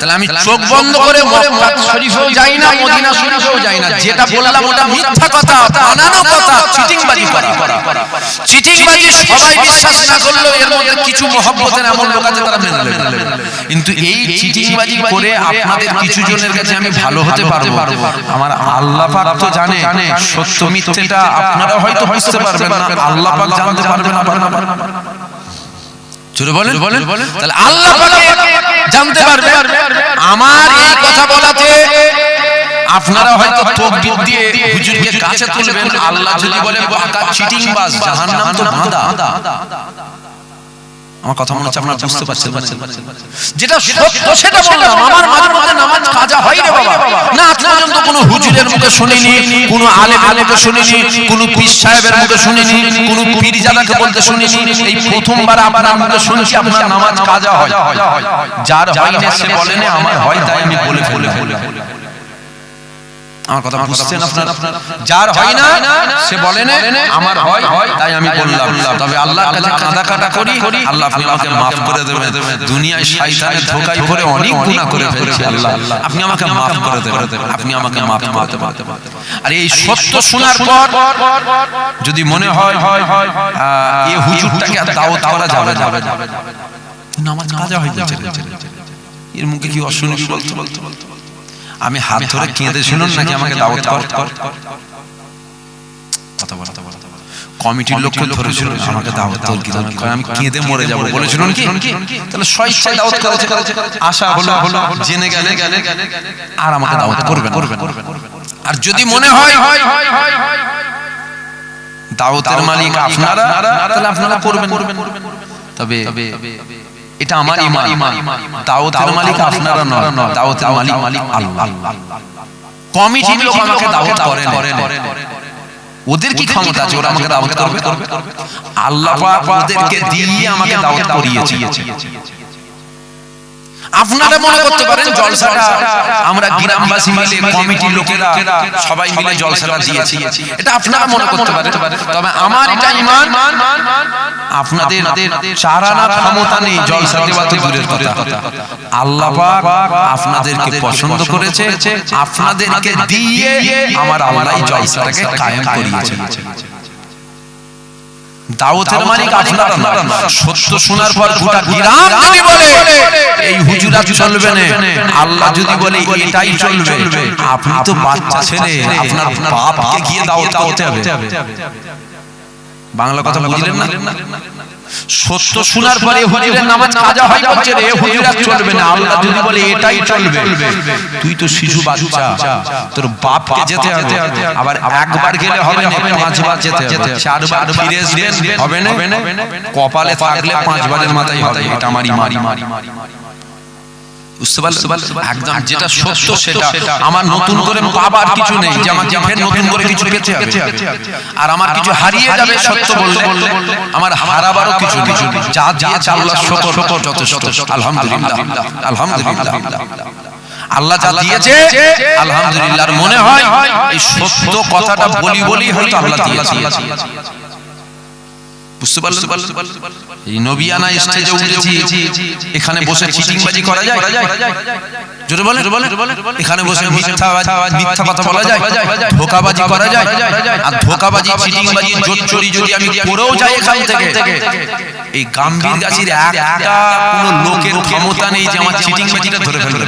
তাহলে আমি চোখ বন্ধ করে মক্কা শরীফেও যাই না, মদিনা শরীফেও যাই না। যেটা বললাম ওটা মিথ্যা কথা, বানানো কথা, চিটিংবাজি করা। চিটিংবাজি সবাই বিশ্বাস না করলেও এর মধ্যে কিছু মহব্বতের এমন লোক আছে তারা মেনে নেবে। কিন্তু এই চিটিংবাজি করে আপনাদের কিছু জনের কাছে আমি ভালো হতে পারবো, আমার আল্লাহ পাক তো জানে সত্য মিথ্যাটা আপনারা হয়তো বুঝতে পারবেন না, আল্লাহ পাক জানতে পারবেন আপনারা। জোরে বলেন। তাহলে আল্লাহ পাক জানতে পারবে। আমার এই কথা বলাতে আপনারা হয়তো তকবীর দিয়ে হুজুরকে কাছে তুলবেন। আল্লাহ যদি বলে পাকা চিটিংবাজ, জাহান্নাম তো বাঁধা। আমার কথা মনে হচ্ছে আপনারা বুঝতে পারছেন। যেটা সত্য সেটা বললাম। আমার মাঝে মাঝে নামাজ কাজা হয় রে বাবা, না আজ পর্যন্ত কোনো হুজুরের মুখে শুনিনি, কোনো আলেমের মুখে শুনিনি, কোনো পীর সাহেবের মুখে শুনিনি, কোনো পীরজাদাকে বলতে শুনিনি। এই প্রথমবার আপনার মুখে শুনছি আপনার নামাজ কাজা হয়। যার হয় না সে বলেন আমার হয়, তাই আমি বলে। আমার কথা বুঝছেন আপনারা? যার হয় না সে বলে না আমার হয়, তাই আমি বললাম। তবে আল্লাহর কাছে কাঁদা কাটা করি, আল্লাহ আপনি আমাকে maaf করে দেবেন। দুনিয়ায় শয়তানের ধোঁকায় পড়ে অনেক গুনাহ করে ফেলেছি, আল্লাহ আপনি আমাকে maaf করে দেবেন, আপনি আমাকে maaf করতে পারবেন। আর এই সত্য শোনার পর যদি মনে হয় এই হুজুরটাকে আর দাওয়াত করা যাবে নামাজ কাজা হয়ে যাচ্ছে, এর মুখে কি অশুনি বলতে আমি হাত ধরে কেঁদে শুনুন নাকি আমাকে দাওয়াত কর কথা বলা। কমিটির লোককে ধরেছিল আমাকে দাওয়াত দাও, কি আমি কেঁদে মরে যাব বলেছিলেন কি? তাহলে স্বেচ্ছায় দাওয়াত করেছে, আশা হলো জেনে গেলে আর আমাকে দাওয়াত করবেন। আর যদি মনে হয় দাওয়াতের মালিক আপনারা, তাহলে আপনারা করবেন। তবে এটা আমার ঈমান। দাওয়াতের মালিক আপনারা নন, দাওয়াতের মালিক আল্লাহ। কমিটির লোক আমাকে দাওয়াত করেন, ওদের কি ক্ষমতা আছে ওরা আমাকে দাওয়াত করবে? আল্লাহ পাক ওদেরকে দিয়ে আমাকে দাওয়াত করিয়েছে। আপনারা মনে করতে পারেন জলসাটা আমরা গ্রামবাসী মিলে কমিটির লোকেরা সবাই মিলে জলসাটা দিয়েছি, এটা আপনারা মনে করতে পারেন। তবে আমার এটা ঈমান, আপনাদের চারানা ক্ষমতা নেই জলসা দেওয়া তো দূরের কথা। আল্লাহ পাক আপনাদেরকে পছন্দ করেছে, আপনাদেরকে দিয়ে আমার আল্লাহ জলসাটাকে কায়েম করিয়েছে। দাওয়াতের মালিক আপনারা না। সত্য শোনার পর গোটা গ্রাম যদি বলে এই হুজুরাত চলবে না, আল্লাহ যদি বলে এটাই চলবে, আপনি তো বাচ্চা ছেলে, আপনার বাপকে গিয়ে দাওয়াত করতে হবে। বাংলা কথা বুঝলেন না? সত্য শোনার পরে হুজুরের নামাজ কাজা হয় বলছে রে হুজুরাত চলবে না, আল্লাহ যদি বলে এটাই চলবে, তুই তো শিশু বাচ্চা, তোর বাপকে যেতে হবে। আবার একবার গেলে হবে না, 5 বার যেতে হবে, 4 বার ফিরে আসবেন হবে না, কপালে থাকলে 5 বারের মাথায় হবে। এটা আমার ঈমান। বুঝতে পারলেন? একদম যেটা সত্য সেটা আমার নতুন করে পাবার কিছু নেই, যে আমাকে ফের নতুন করে কিছু পেতে হবে। আর আমার কিছু হারিয়ে যাবে সত্য বললে, আমার হারাবারও কিছু নেই। যা দিয়েছে আল্লাহ শুকর যথেষ্ট। আলহামদুলিল্লাহ, আলহামদুলিল্লাহ। আল্লাহ যা দিয়েছে আলহামদুলিল্লাহ। আর মনে হয় এই সত্য কথাটা বলি হয়তো আল্লাহ দিয়েছে। বুঝতে পারলেন? এই নবিয়ানা স্টেজে উঠেছি, এখানে বসে চিটিংবাজি করা যায়? জোরে বলেন। এখানে বসে মিথ্যা কথা বলা যায়, ধোঁকাবাজি করা যায়? আর ধোঁকাবাজি, চিটিংবাজি, জোচ্চুরি যদি আমি করেও যাই এখান থেকে, এই গাম্ভীরগাছির একটা কোনো লোকের ক্ষমতা নেই যে আমার চিটিংবাজিটা ধরে ফেলবে।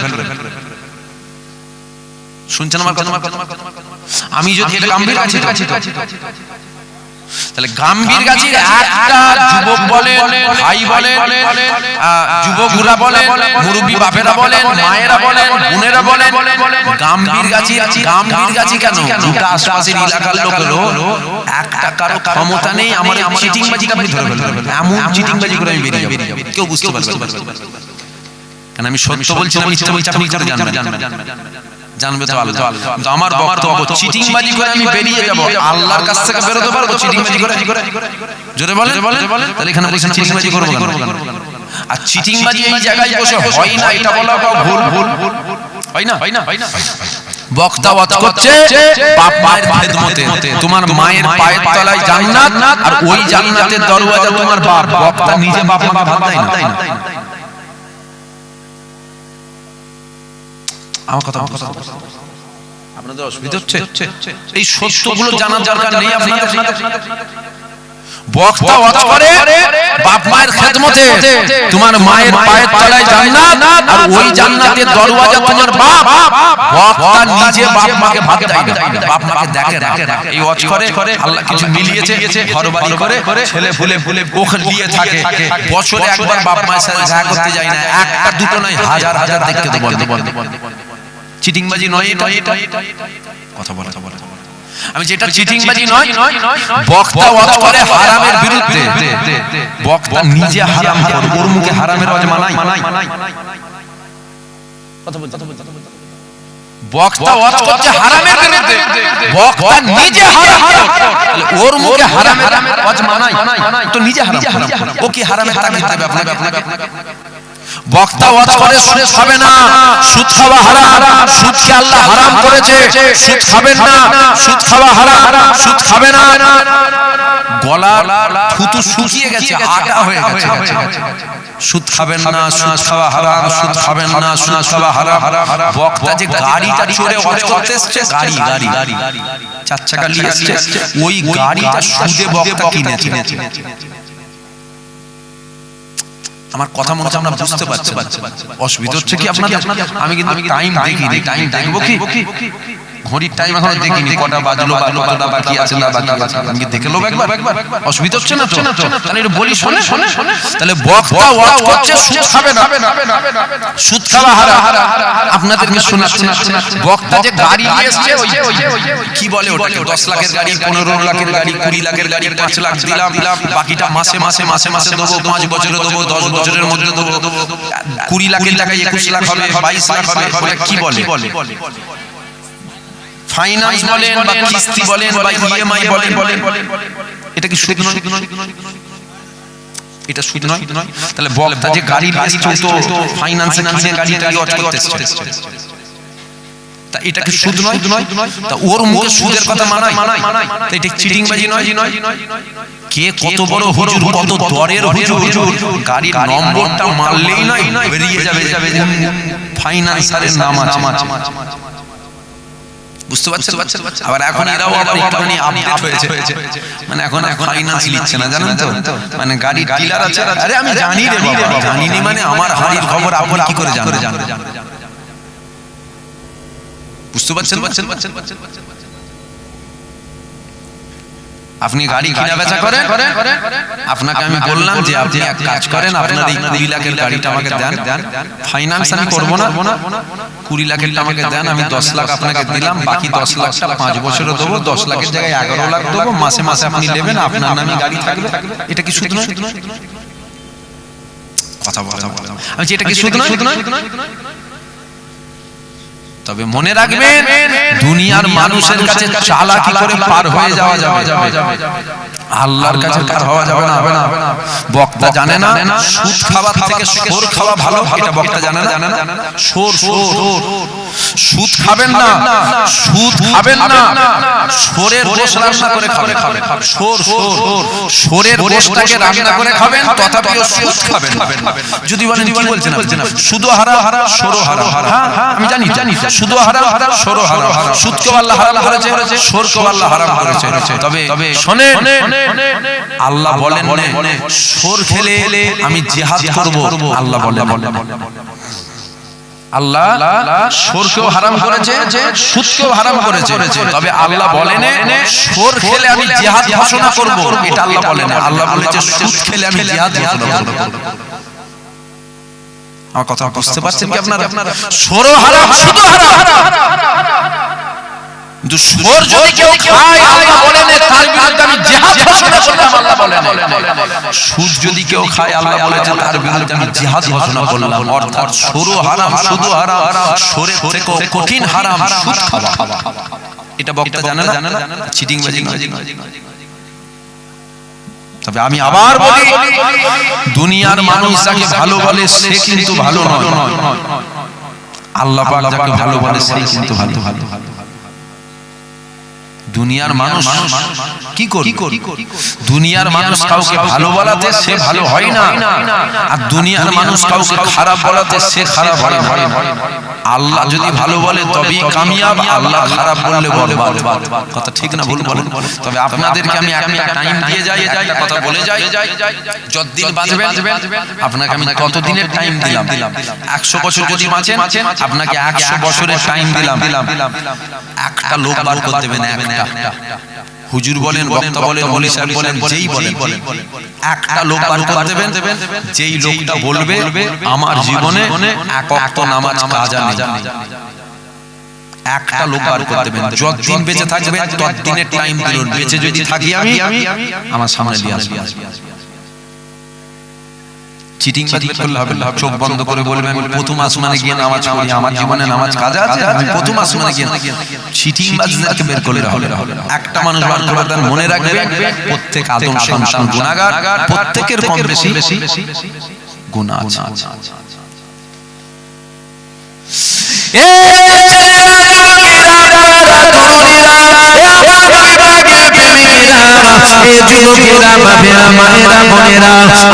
শুনছেন আমার কথা? আমি যদি এটা গাম্ভীরগাছি, তাহলে গাম্ভীরগাছির একটা যুবক বলেন, ভাই বলেন, যুবকরা বলেন, মুরব্বী বাপেরা বলেন, মায়েরা বলেন, বোনেরা বলেন, গাম্ভীরগাছি কেন গোটা আশপাশের এলাকার লোকেরও একটা কারো ক্ষমতা নেই আমার চিটিংবাজিটা আপনি ধরে ফেলবেন। এমন চিটিংবাজি করে আমি বেরিয়ে যাব, কেউ বুঝতে পারবে না। কারণ আমি সত্য বলছি না, মিথ্যা বলছি, আপনি করে জানবে তো আল্লাহ। তো আমার বক্তব্য চিটিংবাজি করে আমি বেরিয়ে যাব, আল্লাহর কাছ থেকে বেরোতে পারবো চিটিংবাজি করে? জোরে বলেন। তাহলে এখানে বলছেন চিটিংবাজি করবো কেন? আর চিটিংবাজি এই জায়গায় বসে হয় না, এটা বলাটাও ভুল। হয় না? বক্তা ওয়াজ করছে বাপ মায়ের খেদমতে, তোমার মায়ের পায়ের তলায় জান্নাত, আর ওই জান্নাতের দরওয়াজা তোমার বাপ। বক্তা নিজে বাপ মাকে ভাত দেয় না। আমার কথা আপনাদের অসুবিধা হচ্ছে? এই সত্যগুলো জানার দরকার নেই আপনাদের? বক্তা ওয়াজ করে বাপ মায়ের খেদমতে, তোমার মায়ের পায়ের তলায় জান্নাত, আর ওই জান্নাতের দরওয়াজা তোমার বাপ। বক্তা নিজে বাপ মাকে ভাত দেয় না, বাপ মাকে দেখে না। এই ওয়াজ করে আল্লাহ কিছু মিলিয়েছে, ঘরবাড়ি করে, ছেলে ফুলে ওখানে দিয়ে থাকে, বছরে একবার বাপ মায়ের সাথে দেখা করতে যায় না, একটা দুটো নয়, হাজার দেখতে তো বলতে। চিটিংবাজি নয় এটা? কথা বলে আমি যেটা চিটিংবাজি নয়, বক্তা ওয়াজ করে হারামের বিরুদ্ধে, বক্তা নিজে হারাম করে, ওর মুখে হারামের ওয়াজ মানায়? কথা বলতে বক্তা ওয়াজ করছে হারামের বিরুদ্ধে, বক্তা নিজে হারাম করে, ওর মুখে হারামের ওয়াজ মানায়? তো নিজে হারাম, ও কি হারামের তাগিদ দেবে আপনাকে? বক্তা ওয়াজ করে সুদ খাবে না, সুদ খাওয়া হারাম, সুদকে আল্লাহ হারাম করেছে, সুদ খাবেন না, সুদ খাওয়া হারাম, সুদ খাবে না। গলার থুতু শুকিয়ে গেছে, আটা হয়ে গেছে, সুদ খাবেন না, সুদ খাওয়া হারাম, সুদ খাবেন না, সুদ খাওয়া হারাম। বক্তা যে গাড়িটা চড়ে ওয়াজ করতে এসেছে, গাড়ি 4 চাকা নিয়ে এসেছে, ওই গাড়িটা সুদে বক্তা কিনেছে। আমার কথা মনে হচ্ছে আমরা বুঝতে পারছি। অসুবিধা হচ্ছে কি আপনাদের? আমি কিন্তু টাইম দেখিনি, টাইম দেখবো কি ঘড়ির টাইম এখনো দেখিনি, কটা বাজলো, কটা বাকি আছে না বাকি আছে, আমি দেখে নেব একবার। অসুবিধা হচ্ছে না তো? তাহলে এটা বলি, শোনে। তাহলে বক্তা ওয়াজ করছে সুদ খাবে না, সুদ খাওয়া হারাম। আপনাদেরকে শোনাচ্ছি, বক্তা যে গাড়ি নিয়ে এসেছে, কি বলে ওটাকে 10 লাখের গাড়ি, 15 লাখের গাড়ি, 20 লাখের গাড়ি, 5 লাখ দিলাম, বাকিটা মাসে দেবো, 5 বছরে দেবো, 10 বছরের মধ্যে দেবো, 20 লাখের টাকায় 21 লাখ হবে, 22 লাখ হবে, কি বলে? ফাইনান্স বলেন বা কিস্তি বলেন বা ইএমআই বলেন, এটা কি সুদ নয়? এটা সুদ নয়? তাহলে বক্তা যে গাড়ি চলতো ফাইনান্সে কিনে গাড়িটা লট করতেছে, তা এটা কি সুদ নয়? তা ওর মুখে সুদের কথা মানায়? তা এটা চিটিংবাজি নয়? কে কত বড় হুজুর, কত দরের হুজুর, গাড়ির নম্বরটা মারলেই নয় বেরিয়ে যাবে ফাইন্যান্সারের নাম আছে। বুঝতে পারছেন? আবার এখন এরাও আবার একটুখানি আপডেট হয়েছে, মানে এখন ফাইন্যান্স নিচ্ছে না, জানেন তো, মানে গাড়ি ডিলার আছে, আরে আমি জানি রে বাবা, জানিনি মানে আমার হাড়ির খবর আপনি কি করে জানেন? বুঝতে পারছেন? আপনি গাড়ি কিনা বেচা করেন, আপনাকে আমি বললাম যে আপনি এক কাজ করেন, আপনার এই 20 লাখের গাড়িটা আমাকে দেন, ফাইন্যান্স আমি করবো না, 20 লাখেরটা আমাকে দেন, আমি 10 লাখ আপনাকে দিলাম, বাকি 10 লাখটা 5 বছরে দেবো, 10 লাখের জায়গায় 11 লাখ দেবো, মাসে আপনি নেবেন, আপনার নামে গাড়ি থাকবে, এটা কি সুদ নয়? কথা বলা আমি এটা কি সুদ নয়? তবে মনে রাখবেন, দুনিয়ার মানুষের কাছে চালাকি করে পার হয়ে যাওয়া যাবে, আল্লাহর কাছে পার হওয়া যাবে না। বক্তা জানে না সুদ খাওয়া থেকে সোর খাওয়া ভালো, এটা বক্তা জানে না। সোর সুদ খাবেন না, সোরের গোশত রান্না করে খাবেন, সোরের গোশতটাকে রান্না করে খাবেন, তথাপিও সুদ খাবেন। যদি বলেন কি বলছেন, সুদও হারাম, সোরও হারাম, আমি জানি সুদও হারাম, সোরও হারাম, সুদকেও আল্লাহ হারাম করেছে, সোরকেও আল্লাহ হারাম করেছে। তবে শোনেন, আল্লাহ বলেন সোর খেলে আমি জিহাদ করব, আল্লাহ বলেন। আল্লাহ সোরকেও হারাম করেছে, সুদকেও হারাম করেছে, তবে আল্লাহ বলেন সোর খেলে আমি জিহাদ ঘোষণা করব, এটা আল্লাহ বলেন। আল্লাহ বলেছে সুদ খেলে আমি জিহাদ ঘোষণা করব। আমার কথা বুঝতে পারছেন কি আপনারা? সোরও হারাম, সুদও হারাম, কিন্তু সোর যদি কেউ খায়, আল্লাহ বলেন তার বিরুদ্ধে আমি জিহাদ ঘোষণা করলাম, আল্লাহ বলেন। সুদ যদি কেউ খায়, আল্লাহ বলেছে তার বিরুদ্ধে আমি জিহাদ ঘোষণা করলাম। অর্থাৎ সোরও হারাম, সুদও হারাম, সোরের থেকেও কঠিন হারাম সুদ খাওয়া। এটা বক্তা জানে না, চিটিংবাজি নয়। তবে আমি আবার বলি, দুনিয়ার মানুষ যাকে ভালো বলে সে কিন্তু ভালো নয়, আল্লাহ পাক যাকে ভালো বলে সে কিন্তু ভালো। দুনিয়ার মানুষ কি করি, দুনিয়ার মানুষ কাউকে ভালো বলাতে সে ভালো হয় না, আর দুনিয়ার মানুষ কাউকে খারাপ বলাতে সে খারাপ হয় না। আল্লাহ যদি ভালো বলে তবেই কামিয়াব, আল্লাহ খারাপ বললে বরবাদ। কথা ঠিক না ভুল বলেন? তবে আপনাদেরকে আমি একটা টাইম দিয়ে যাই, একটা কথা বলে যাই, যতদিন বাঁচবেন আপনাকে আমি ততদিনের টাইম দিলাম। 100 বছর যদি বাঁচেন, আপনাকে 100 বছরের টাইম দিলাম। একটা লোক বার করতে দেবেন, একটা হুজুর বলেন, বক্তা বলেন, মৌলভী সাহেব বলেন, যেই বলেন, একটা লোক বার করে দেবেন, যেই লোকটা বলবে আমার জীবনে এক ওয়াক্ত নামাজ কাজা নেই, একটা লোক বার করে দেবেন। যতদিন বেঁচে থাকবে ততদিনের টাইম দিন, বেঁচে যদি থাকি আমি আমার সামনে নিয়ে আসবেন। চিটিং বাজি করলে হবে না, চোখ বন্ধ করে বলবেন আমি প্রথম আসমানে গিয়ে নামাজ পড়ি, আমার জীবনে নামাজ কাজা আছে, আমি প্রথম আসমানে গিয়ে। চিটিং বাজিদেরকে বের করে হবে। একটা মানুষ বার করে দেন, মনে রাখবে প্রত্যেক আদম সন্তান গুনাহগার, প্রত্যেকের কম বেশি গুনাহ আছে।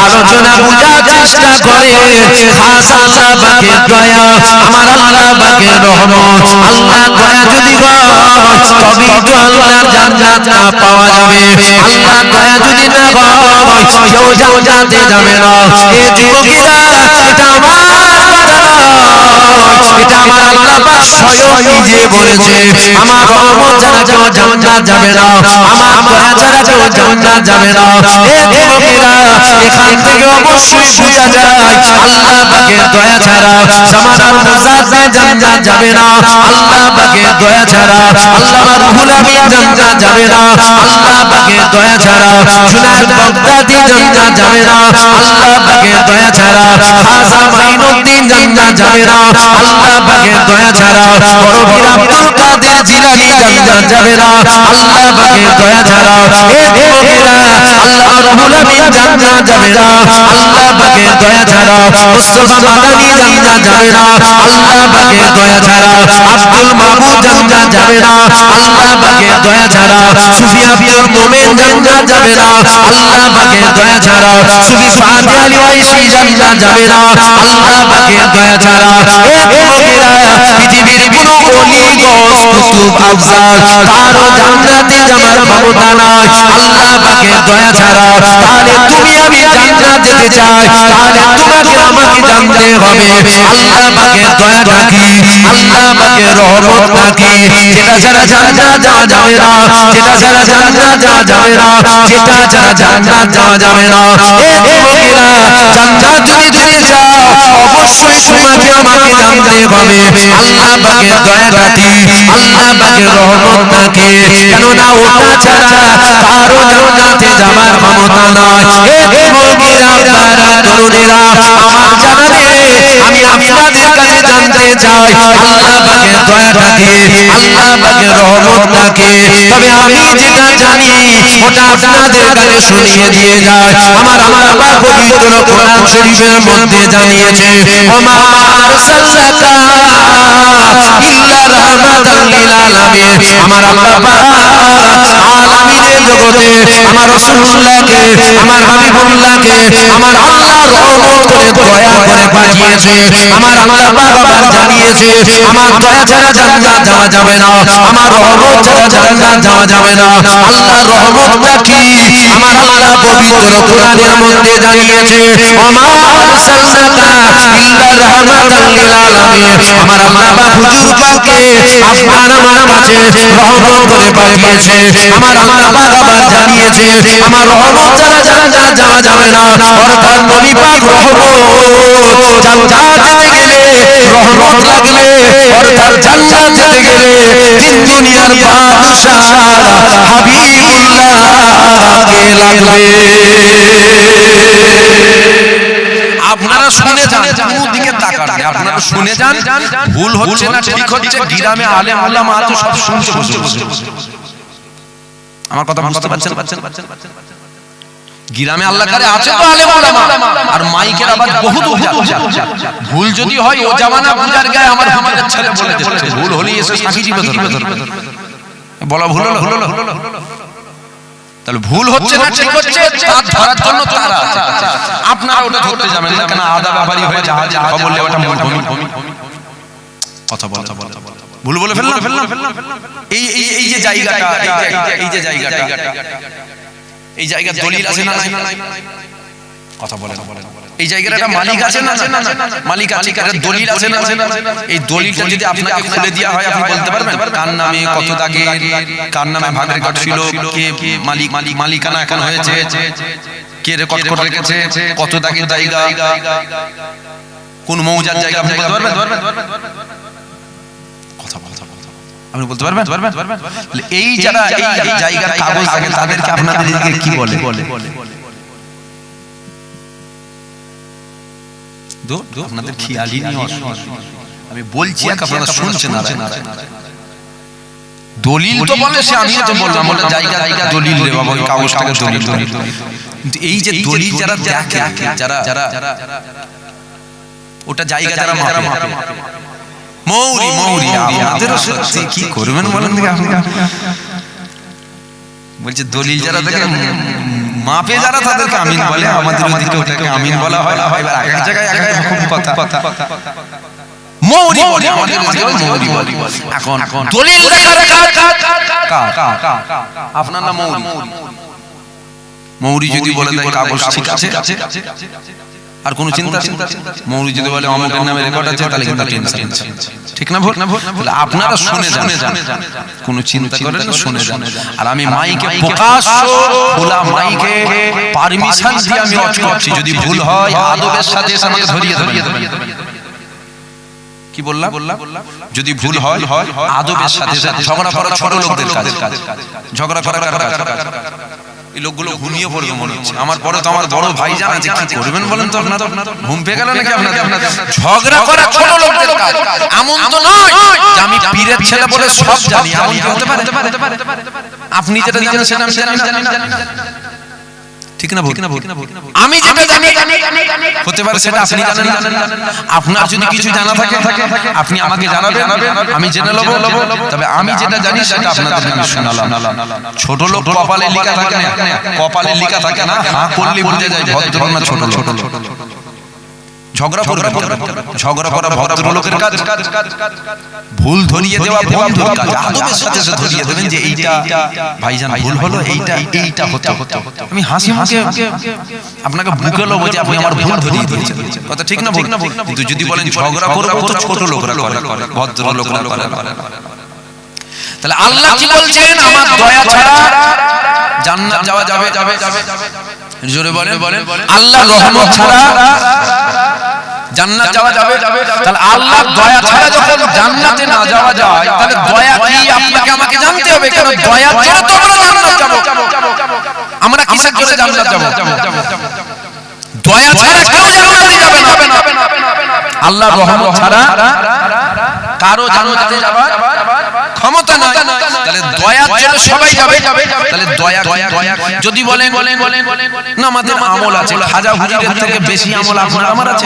আলোচনা বুঝার চেষ্টা করে, খাস আল্লাহ পাকের দয়া, আমার আল্লাহ পাকের রহমত, আল্লাহ দয়া যদি হয় তবেই তো আল্লাহর জান্নাতটা পাওয়া যাবে। আল্লাহ দয়া যদি না হয় কেউ জান্নাতে যাবে না। এ যুবকেরা, এটা আমার কথা নয়, এটা আমার আল্লাহ পাক স্বয়ং নিজে বলেছে, আমার রহমত ছাড়া কেউ জান্নাত যাবে না, আমার দয়া ছাড়া কেউ জান্নাত যাবে না। এ যুবকেরা, এখান থেকে অবশ্যই বোঝা যায় আল্লাহ পাকের দয়া ছাড়া জামানার মুজাদ্দে জান্নাত যাবে না, আল্লাহ পাকের দয়া ছাড়া আল্লামা রুহুল আমিন জান্নাত যাবে না, আল্লাহ পাকের দয়া ছাড়া জুনায়েদ বাগদাদি জান্নাত যাবে না, আল্লাহ পাকের দয়া ছাড়া খাজা মাইনুদ্দিন জান্নাত যাবে না, আল্লাহ পাকের দয়া ছাড়া বড় পীর আব্দুল কাদের জিলানী জান্নাত যাবে না, আল্লাহ পাকের দয়া ছাড়া এ মুমিনা আল্লাহ রব্বুল আমিন জান্নাত যাবে না, আল্লাহ পাকের দয়া ছাড়া মুস্তাফা মাদানী জান্নাত যাবে না, আল্লাহ পাকের দয়া ছাড়া আব্দুল মাহমুদ জান্নাত যাবে না, আল্লাহ পাকের দয়া ছাড়া সুফি আব্দুল মোমেন জান্নাত যাবে না, আল্লাহ পাকের দয়া ছাড়া সুফি ফাতি আলী ওয়াইসি জান্নাত যাবে না, আল্লাহ পাকের দয়া ছাড়া এ মুমিনা পৃথিবীর কোন ওলি গস কুতুব আফজাল কারো জান্নাতে যাবার ক্ষমতা নাই, আল্লাহ পাকের দয়া ছাড়া। তাহলে তুমি আমি জান্নাত যেতে চাই, তাহলে তোমাকে আমাকে জানতে হবে আল্লাহ পাকের দয়াটা কি, আল্লাহ পাকের রহমতটা কি, যেটা ছাড়া জান্নাত যাওয়া যাবে না, যেটা ছাড়া জান্নাত যাওয়া যাবে না, যেটা ছাড়া জান্নাত যাওয়া যাবে না। এ মুমিনা জান্নাত যদি যেতে চাও অবশ্যই তোমাকে আমাকে জানতে হবে আল্লাহ পাকের দয়াটা কি, আল্লাহ পাকের রহমতটা কি, কেননা ওটা ছাড়া কারো জান্নাতে যাবার ক্ষমতা নাই। এ মুমিনা আপনারা তরুণেরা আমার জানা নেই, আমি আপনাদের কাছে জানতে চাই আল্লাহ পাকের দয়াটা কি, আল্লাহ পাকের রহমতটা কি। তবে আমি যেটা জানি ওটা আপনাদের কাছে শুনিয়ে দিয়ে যায়। আমার আল্লাহ পবিত্র কোরআন শরীফের মধ্যে জানিয়েছে ওমা আরসালনাকা ইল্লা রাহমাতাল লিল আলামিন। আমার আল্লাহ আলামিনের জগতে আমার রাসূলুল্লাহকে, আমার হাবিবুল্লাহকে আমার আল্লাহ রহমত করে দয়া করে পাঠিয়েছে। আমার আল্লাহ বারবার জানিয়েছে আমার দয়া ছাড়া জান্নাত যাওয়া যাবে না, আমার রহমত ছাড়া জান্নাত যাওয়া যাবে না। আল্লাহর রহমতটা কি আমার আল্লাহ পবিত্র কোরআনের মধ্যে জানিয়েছে ওমা আরসালনাকা ইল্লা রাহমাতাল লিল আলামিন। আমার আল্লাহ হুজুর পাককে আপনার আমার কাছে রহমত করে পাঠিয়েছে। আমার আল্লাহ বারবার জানিয়েছে আমার রহমত ছাড়া জান্নাত যাওয়া যাবে না, অর্থাৎ নবী পাক রহমত জান্নাত যেতে গেলে রহমত লাগলে, অর্থাৎ জান্নাত যেতে গেলে তিন দুনিয়ার বাদশা হাবিবুল্লাহকে লাগবে। আপনারা শুনে যান, কোন দিকে তাকান, আপনারা শুনে যান, ভুল হচ্ছে না ঠিক হচ্ছে, গ্রামে আলেম ওলামা তো সব শুনছে বসে বসে। আমার কথা বুঝতে পারছেন? গ্রামে আল্লাহ কারে আছে তো আলেম ওলামা, আর মাইকের আবার বহুত ভুল যদি হয় ও জামানা বুঝার গায়ে আমার আমাদের ছেলে বলে দিচ্ছে, ভুল হলেই এসে সাক্ষী দিবে বলা ভুল হলো। তাহলে ভুল হচ্ছে না ঠিক হচ্ছে তার ধরার জন্য তারা আছে, আপনারা ওটা ধরতে যাবেন না, কেন আদা ব্যাপারী হয়ে জাহাজ খবর লেওয়াটা মূর্খমি। কথা বলা ভুল বলে ফেললাম। এই যে জায়গাটা, এই যে জায়গাটা, এই জায়গা দলিল আছে না নাই? কথা বলেন। এই জায়গাটা মালিক আছে না? মালিক আছে, এর দলিল আছে না? এই দলিলটা যদি আপনাকে খুলে দেওয়া হয় আপনি বলতে পারবেন কার নামে কত দাগে, কার নামে ভাগের কাট ছিল, কে মালিকানা এখন হয়েছে, কে রেকর্ড করে রেখেছে, কত দাগের জায়গা, কোন মৌজার জায়গা আপনি বলতে পারবেন? কথা বলতে আপনি বলতে পারবেন? এই যারা এই জায়গার কাগজ থাকে তাদেরকে আপনাদের দিকে কি বলে? আপনাদের খেয়ালই নেই, আমি বলছি আপনারা শুনছেন না। দলিল তো বলে, সে আমিও তো বললাম বলে জায়গা দলিল রে বাবা, ওই কাগজটাকে দলিল। কিন্তু এই যে দলিল যারা দেখে, যারা ওটা জায়গা যারা মাপে, মৌরি আমাদেরও সত্যি কি করবেন বলেন দেখে আপনি? বলছে দলিল যারা দেখে মাপে যারা তাদেরকে আমিন বলে, আমাদের ওদিকে ওটাকে আমিন বলা হয়। এবার এক জায়গায় এক এক রকম কথা। মৌরি বলে, আমাদের ওদিকে মৌরি বলে। এখন দলিল দেখার আপনার নাম মৌরি। মৌরি যদি বলে দেয় কাগজ ঠিক আছে, আর কোনো চিন্তা মৌলভী যদি বলে অমুকের নামে রেকর্ড আছে তাহলে কিন্তু টেনশন, ঠিক না ভুল? তাহলে আপনারা শুনে যান, কোনো চিন্তা করেন না, শুনে যান। আর আমি মাইকে প্রকাশ্য খোলা মাইকে পারমিশন দিয়ে আমি ওয়াজ করছি, যদি ভুল হয় আদবের সাথে আমাকে ধরিয়ে দেবেন। কি বললাম? যদি ভুল হয় আদবের সাথে ঝগড়া করা ছোট লোকদের কাজ, ঝগড়া করা এই লোকগুলো ঘুমিয়ে পড়বে মনে হচ্ছে। আমার পরে তো আমার বড় ভাই জানা যে কি করবেন বলেন তো আপনারা? ঘুম পেয়ে গেল নাকি আপনাদের? ঝগড়া করা ছোট লোকদের কাজ, এমন তো নয় যে আমি পীরের ছেলে বলে সব জানি, এমন কি হতে পারে? আপনি যেটা জানেন সেটা আমি জানি না, ঠিক না ভুল? আমি যেটা জানি হতে পারে সেটা আপনি জানেন না। আপনার যদি কিছু জানা থাকে আপনি আমাকে জানাবেন, আমি জেনে নেব। তবে আমি যেটা জানি সেটা আপনাদের আমি শোনালাম। ছোট লোক কপালে লেখা থাকে না, কপালে লেখা থাকে না, হ্যাঁ করলে বুঝে যায় ভদ্র না ছোট লোক। ঝগড়া করা ভদ্রলোকের কাজ, ভুল ধরিয়ে দেওয়া বন্ধুর কাজ। আদবের সাথে ধরিয়ে দেবেন যে এইটা ভাইজান ভুল হলো, এইটা হতো। আমি হাসি মুখে আপনাকে বুকে লবো যে আপনি আমার ভুল ধরিয়ে দিয়েছেন, কথা ঠিক না ভুল? কিন্তু যদি বলেন ঝগড়া করবো তো ছোট লোকরা করে, ভদ্রলোকরা করে। তাহলে আল্লাহ কি বলছেন? আমার দয়া ছাড়া জান্নাত যাওয়া যাবে। জোরে বলেন, আল্লাহ রহমত ছাড়া জান্নাত যাওয়া যাবে। তাহলে আল্লাহ দয়া ছাড়া যখন জান্নাতে না যাওয়া যায়, তাহলে দয়া কি আপনাকে আমাকে জানতে হবে। কেন দয়া ছাড়া তো আমরা জান্নাত যাব। আমরা কিসের জন্য জান্নাত যাব? দয়া ছাড়া কেউ জান্নাতে যাবে না। আল্লাহ রহমত ছাড়া কারো জান্নাতে যাওয়ার ক্ষমতা নাই। তাহলে দয়ার জন্য সবাই যাবে। তাহলে দয়া যদি বলেন না আমাদের আমল আছে, খাজা হুজুরের থেকে বেশি আমল আপনার আমার আছে।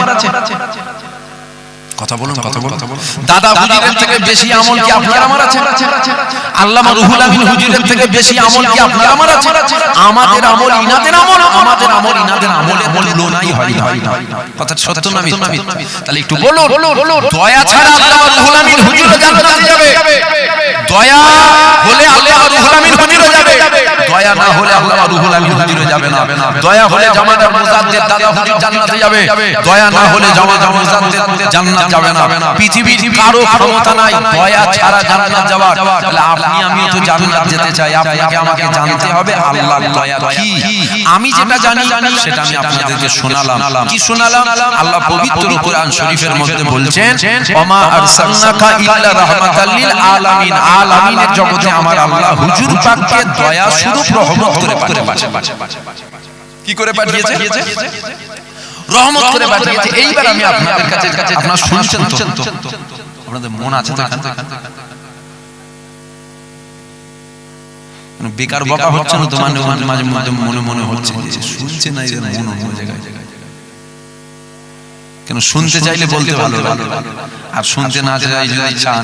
কথা বলুন। দাদা হুজুরের থেকে বেশি আমল কি আপনার আমার আছে? আল্লামা রুহুল আমিন হুজুরের থেকে বেশি আমল কি আপনার আমার আছে? আমাদের আমল ইনাদের আমল, আমাদের আমল ইনাদের আমলের তুলনাই হয় না। কথা সত্য না মিথ্যা? তাহলে একটু বলুন, দয়া ছাড়া আল্লামা রুহুল আমিন হুজুরও জান্নাতে যাবে। দয়া হলে আল্লামা রুহুল আমিন হুজুরও যাবে, দয়া না হলে আল্লামা রুহুল আমিন হুজুরও যাবে না। দয়া হলে জামাদার মুজাদ্দিদ দাদা হুজুর জান্নাতে যাবে, দয়া না হলে জামাদার মুজাদ্দিদ জান্নাত যাবে না। পৃথিবীর কারো ক্ষমতা নাই দয়া ছাড়া জান্নাত যাওয়ার। তাহলে আপনি আমিও তো জান্নাত যেতে চাই, আপনাকে আমাকে জানতে হবে আল্লাহর দয়া কি। আমি যেটা জানি সেটা আমি আপনাদেরকে শোনালাম। কি শোনালাম? আল্লাহ পবিত্র কোরআন শরীফের মধ্যে বলছেন, ওমা আরসালনাকা ইল্লা রাহমাতাল লিল আলামিন। আলামিনের জগতে আমার আল্লাহ হুজুর পাককে দয়া স্বরূপ রহমত করে পাঠিয়েছে। কি করে পাঠিয়েছে? রহমত করে পাঠিয়েছে। এইবার আমি আপনাদের কাছে, আপনারা শুনছেন তো? আপনাদের মন আছে তো? বেকার বকা হচ্ছে না তো? মাঝে মাঝে মনে হচ্ছে যে শুনছে না, এর মন জায়গায়। কেন শুনতে চাইলে বলতে ভালো, আর শুনতে না চাই যদি চান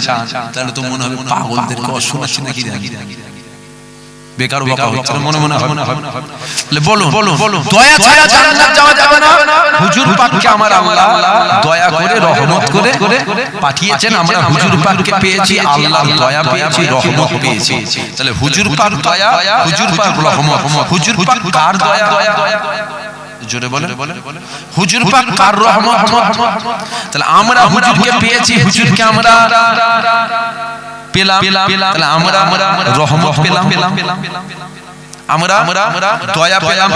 তাহলে তো মনে হবে পাগলদেরকে শোনাচ্ছি নাকি। বেকার বকা হচ্ছে না, মনে হবে। বলুন, দয়া ছাড়া জান্নাত যাওয়া যাবে না। হুজুর পাককে আমার আল্লাহ দয়া করে রহমত করে পাঠিয়েছেন। আমরা হুজুর পাককে পেয়েছি, আল্লাহর দয়া পেয়েছি, রহমত পেয়েছি। তাহলে হুজুর পাক দয়া, হুজুর পাক রহমত। হুজুর পাক কার দয়া? জোরে বলেন, হুজুর পাক কার রহমত? তাহলে আমরা হুজুরকে পেয়েছি, হুজুরকে আমরা পেলাম, তাহলে আমরা রহমত পেলাম, আমরা দয়া পেলাম।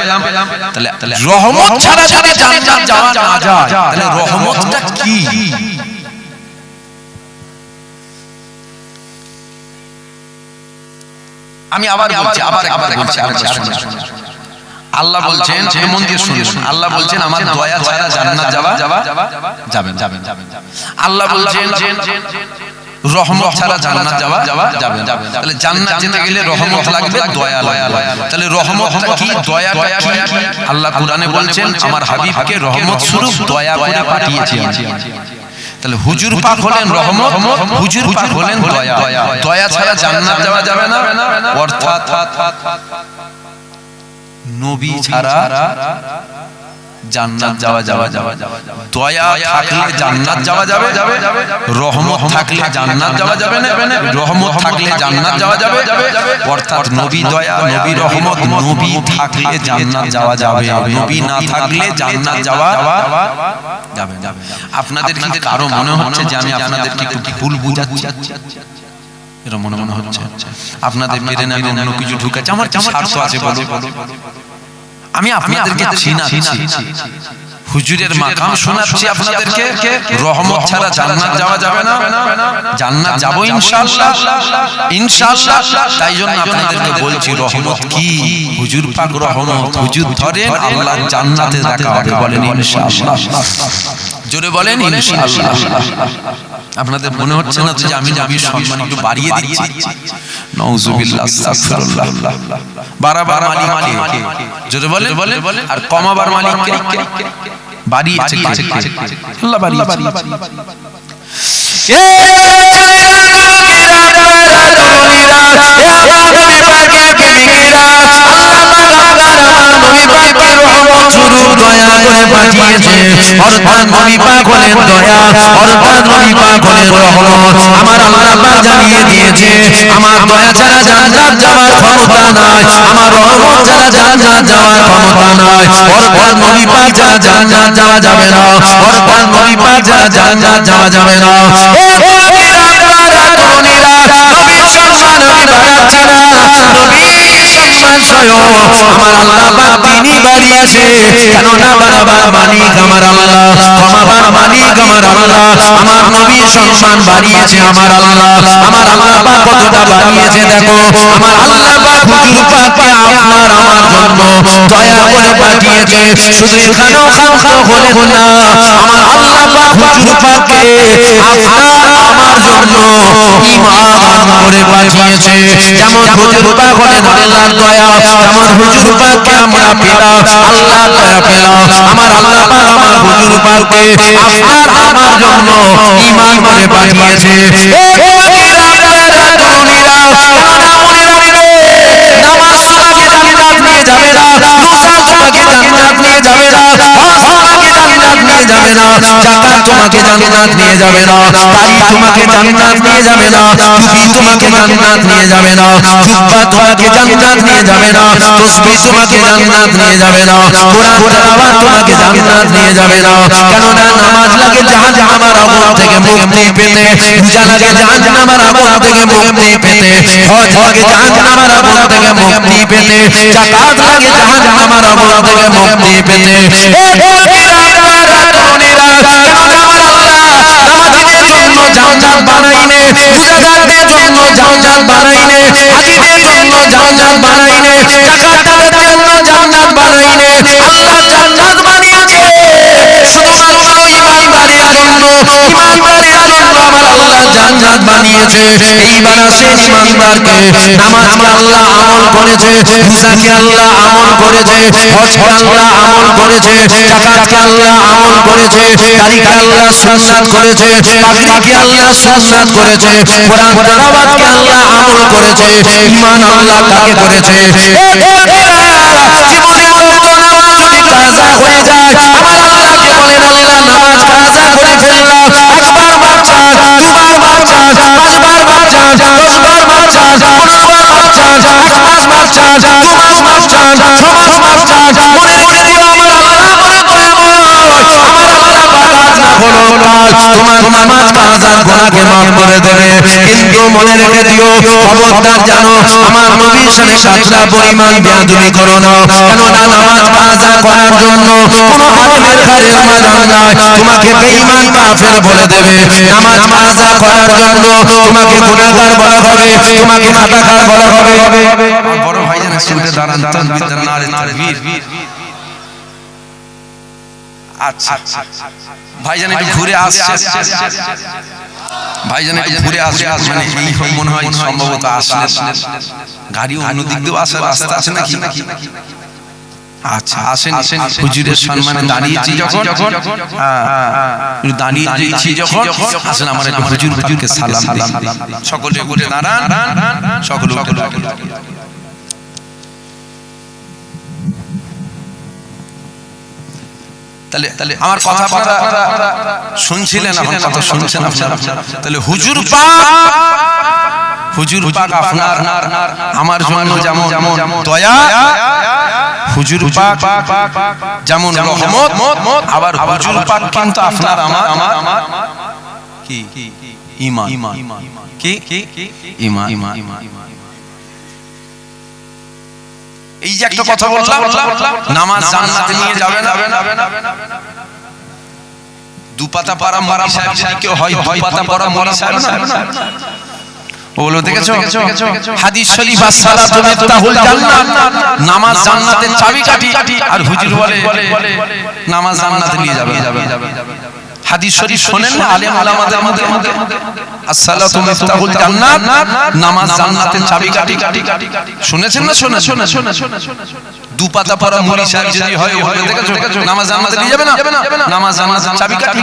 তাহলে রহমত ছাড়া যদি জান্নাত যাওয়া না যায়, তাহলে রহমতটা কি? আমি আবার বলছি, আল্লাহ বলছেন, মন দিয়ে শুনুন, আল্লাহ বলছেন আমার দয়া ছাড়া জান্নাত যাবেন। আল্লাহ বলছেন রহমত ছাড়া জান্নাত যাবেন। তাহলে জান্নাত যেতে গেলে রহমত লাগবে, দয়া লাগবে। তাহলে রহমতটা কি, দয়াটা কি? আল্লাহ কোরআনে বলছেন আমার হাবিবকে রহমত স্বরূপ দয়া করে পাঠিয়েছি। তাহলে হুজুর পাক হলেন রহমত, হুজুর পাক হলেন দয়া। দয়া ছাড়া জান্নাত যাওয়া যাবে না। অর্থাৎ নবী ছাড়া জান্নাত যাওয়া যাবে। দয়া থাকলে জান্নাত যাওয়া যাবে, রহমত থাকলে জান্নাত যাওয়া যাবে না, রহমত থাকলে জান্নাত যাওয়া যাবে। অর্থাৎ নবী দয়া, নবী রহমত, নবী থাকলে জান্নাত যাওয়া যাবে, নবী না থাকলে জান্নাত যাওয়া যাবে না। আপনাদের কি কারো মনে হচ্ছে যে আমি আপনাদেরকে একটু ভুল বুঝাচ্ছি? এরা মনে হচ্ছে আপনাদের মেরে না অন্য কিছু ঢুকাচ্ছে? আমার কি স্বার্থ আছে বলো? আমি আপনাদেরকে চিনাচ্ছি, হুজুরের মাকাম শোনাচ্ছি আপনাদেরকে। রহমত ছাড়া জান্নাত যাওয়া যাবে না, জান্নাত যাবো ইনশাআল্লাহ, ইনশাআল্লাহ। তাই জন্য আপনাদেরকে বলছি রহমত কি, হুজুর পাক রহমত, হুজুর ধরেন আল্লাহ জান্নাতে দেখা হবে, বলেন ইনশাআল্লাহ, জোরে বলেন ইনশাআল্লাহ। আপনাদের মনে হচ্ছে না যে আমি নবীর সম্মান একটু বাড়িয়ে দিচ্ছি? নাউযুবিল্লাহ, আস্তাগফিরুল্লাহ। বাড়াবার মালিক কে? জোরে বলেন। আর কমাবার মালিক কে? বাড়িয়েছে কে? আল্লাহ বাড়িয়েছে। অর্থাৎ নবী পাক হলেন দয়া, অর্থাৎ নবী পাক হলেন রহমত। আমার আল্লাহ পাক জানিয়ে দিয়েছে আমার দয়া ছাড়া জান্নাত যাওয়ার ক্ষমতা নাই, আমার রহমত ছাড়া জান্নাত যাওয়ার ক্ষমতা নাই। অর্থাৎ নবী পাক ছাড়া জান্নাত যাওয়া যাবে না, অর্থাৎ নবী পাক ছাড়া জান্নাত যাওয়া যাবে না। নবীর সম্মান আমি বাড়াচ্ছি না, নবীর সম্মান স্বয়ং আমার আল্লাহ পাক তিনি বাড়িয়েছে। কেননা বাড়াবার মালিক আমার আল্লাহ, কমাবার মালিক আমার আল্লাহ। আমার নবীর সম্মান বাড়িয়েছে আমার আল্লাহ। আমার আল্লাহ পাক কতটা বাড়িয়েছে দেখো। আমার আল্লাহ পাক হুজুর পাককে আপনার আমার জন্য দয়া করে পাঠিয়েছে। শুধু এখানেও খামখা হলেন না, আমার আল্লাহ পাক হুজুর পাককে আপনার আমার জন্য ঈমান করে পাঠিয়েছে। যেমন হুজুর পাক হলেন আল্লাহর দয়া, যেমন হুজুর পাককে আমরা পেলাম, আল্লাহ দয়া পেলাম। আমার আল্লাহ পাক আমার হুজুর পাককে আপনার আমার জন্য ঈমান করে পাঠিয়েছে। নামাজ তোমাকে জান্নাত নিয়ে যাবে না, রোজা তোমাকে জান্নাত নিয়ে যাবে না, হজ তোমাকে জান্নাত নিয়ে যাবে না, যাকাত তোমাকে জান্নাত নিয়ে যাবে না, দাড়ি তোমাকে জান্নাত নিয়ে যাবে না, টুপি তোমাকে জান্নাত নিয়ে যাবে না, জুব্বা তোমাকে জান্নাত নিয়ে যাবে না, তাসবিহ তোমাকে জান্নাত নিয়ে যাবে না, কোরআন তেলাওয়াত তোমাকে জান্নাত নিয়ে যাবে না। কেননা নামাজ লাগে জাহান্নামের আগুন থেকে মুক্তি পেতে, রোজা লাগে জাহান্নামের আগুন থেকে মুক্তি পেতে, হজ লাগে জাহান্নামের আগুন থেকে মুক্তি পেতে, যাকাত লাগে জাহান্নামের আগুন থেকে মুক্তি পেতে। নামাজীদের জন্য জান্নাত বানাইনে, রোজাদারদের জন্য জান্নাত বানাইনে, হাজীদের জন্য জান্নাত বানাইনে, যাকাতদারদের জন্য জান্নাত বানাইনে। আল্লাহ জান্নাত বানিয়েছে শুধুমাত্র ঈমানদারের জন্য, ঈমানদারের জন্য আমার আল্লাহ জান্নাত বানিয়েছে। এইবার আসেন ঈমানদারকে, নামাজকে আল্লাহ আমল করেছে, রোজাকে আল্লাহ আমল করেছে, হজকে আল্লাহ আমল করেছে, যাকাতকে আল্লাহ আমল করেছে, দাড়িকে আল্লাহ সুন্নাত করেছে, পাগড়িকে আল্লাহ সুন্নাত করেছে, কোরআন তেলাওয়াতকে আল্লাহ আমল করেছে। ঈমান আল্লাহ কাকে করেছে? জীবনের রক্ত নামাজ যদি কাজা হয়ে যায়, আমার আল্লাহকে বলেন আল্লাহ নামাজ কাজা করে ফেললাম, একবার মাপ চান, দুবার মাপ চান, পাঁচবার মাপ চান, 10বার মাপ চান, 15বার মাপ চান, 1 মাস মাপ চান, 2 মাস মাপ চান, 6 মাস মাপ চান। মনে রেখে দিও আমার আল্লাহ বড় দয়াময়, আমার আল্লাহ কাজা হলো কাজ, তোমার নামাজ কাজা গুনাহকে মাফ করে দেবে। কিন্তু মনে রেখে দিও খবরদার জানো আমার নবীর সাথে কাজা পরিমাণ বেয়াদবি করো না। কেননা নামাজ কাজা করার জন্য কোনো আলেমের খায়ের ময়দান নাই, তোমাকে বেঈমান কাফের বলে দেবে। নামাজ কাজা করার জন্য তোমাকে গুনাহগার বলা হবে, তোমাকে মাতাকার বলা হবে। বড় ভাইজান শুনতে দাঁড়ান, তাকবীর দেন, নারে তাকবীর। আচ্ছা ভাইজান একটু ঘুরে আসছে, ভাইজান একটু ঘুরে আসবে, মানে এই মনে হয় সম্ভবত আসলে গাড়ি অন্যদিক দিয়েও আসার রাস্তা আছে নাকি? আচ্ছা আসেন, হুজুরের সম্মানে দাঁড়িয়েছি যখন, দাঁড়িয়েছি যখন, আসেন আমার একটু হুজুরকে সালাম দিন। সকলে উঠে দাঁড়ান, সকলে উঠে দাঁড়ান। তাহলে আমার কথা আপনারা শুনছিলেন, এখন কথা শুনছেন আপনারা। তাহলে হুজুর পাক আপনার আমার জন্য যেমন দয়া, হুজুর পাক যেমন রহমত, আবার হুজুর পাক কিন্তু আপনার আমার কি ঈমান, কি ঈমান। এই যে একটা কথা বললাম, নামাজ জান্নাতে নিয়ে যাবে না। দুপাতা পারা মারা সাহেব যদি কেউ হয়, দুপাতা পারা মরা সাহেব না, ওগুলো দেখেছো? হাদিস শরীফ as-সালাতু মিফতাহুল জান্নাত, নামাজ জান্নাতের চাবিকাঠি। আর হুজুর বলে নামাজ জান্নাতে নিয়ে যাবে। হাদিস শরীফ শোনেন না আলেম ওলামাদের মধ্যে, as-সালাতু মিফতাহুল জান্নাত, নামাজ জান্নাতের চাবিকাঠি। শুনেছেন না? শোনা দুপাতা পরা মুড়ি সাহেব যদি হয়, ওগুলো দেখেছো? নামাজ জান্নাতে নিয়ে যাবে না, নামাজ জান্নাতের চাবিকাঠি।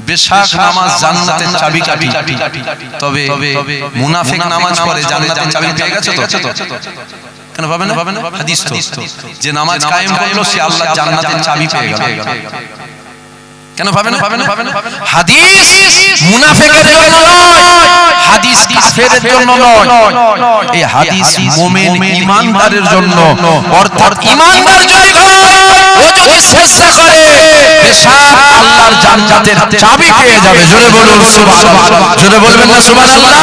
বেশাক নামাজ জান্নাতের চাবিকাঠি। তবে মুনাফিক নামাজ পড়ে জান্নাতের চাবি পেয়ে গেছে তো? কেন পাবে না? হাদিস তো যে নামাজ কায়েম করলো সে আল্লাহর জান্নাতের চাবি পেয়ে গেল। কেন পাবে না? হাদিস মুনাফিকের জন্য নয়, হাদিস কাফেরের জন্য নয়, এই হাদিস মুমিন ঈমানদারের জন্য। অর্থাৎ ঈমানদার যদি হয়, ও যদি চেষ্টা করে, বেশাক আল্লাহর জান্নাতের চাবি পেয়ে যাবে। জোরে বলুন সুবহানাল্লাহ। জোরে বলবেন না সুবহানাল্লাহ?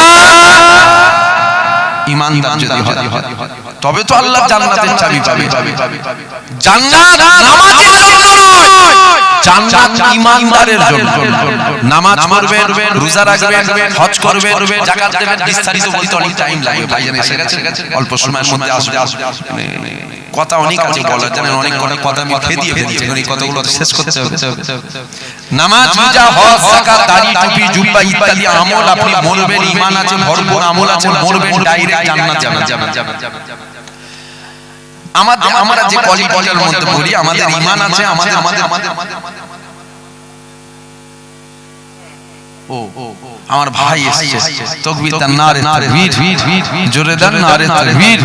ঈমানদার যদি হয় তবে তো আল্লাহর জান্নাতের চাবি পাবে। জান্নাত নামাজের জন্য নয়, জান্নাত ঈমানদারের জন্য। নামাজ পড়বেন, রোজা রাখবেন, হজ করবেন, যাকাত দেবেন, বিস্তারিত বলতে অনেক টাইম লাগবে। ভাইজান এসে গেছে, অল্প সময়ের মধ্যে আসবে। কথা অনেক আছে বলার, জানেন অনেক কথা আমি খেয়ে ফেলেছি, এই কথাগুলো শেষ করতে হবে। নামাজ, রোজা, হজ, যাকাত, দাড়ি, টুপি, জুব্বা ইত্যাদি আমল আপনি মরবেন, ঈমান আছে, ভরপুর আমল আছে, মরবেন, ডাইরেক্ট জান্নাত যাবেন। আমরা যে কোয়ালিটির মধ্যে বলি, আমাদের ঈমান আছে, আমাদের আমার ভাই এসেছে, তাকবীর দেন, নারে তাকবীর, জোরে দেন, নারে তাকবীর।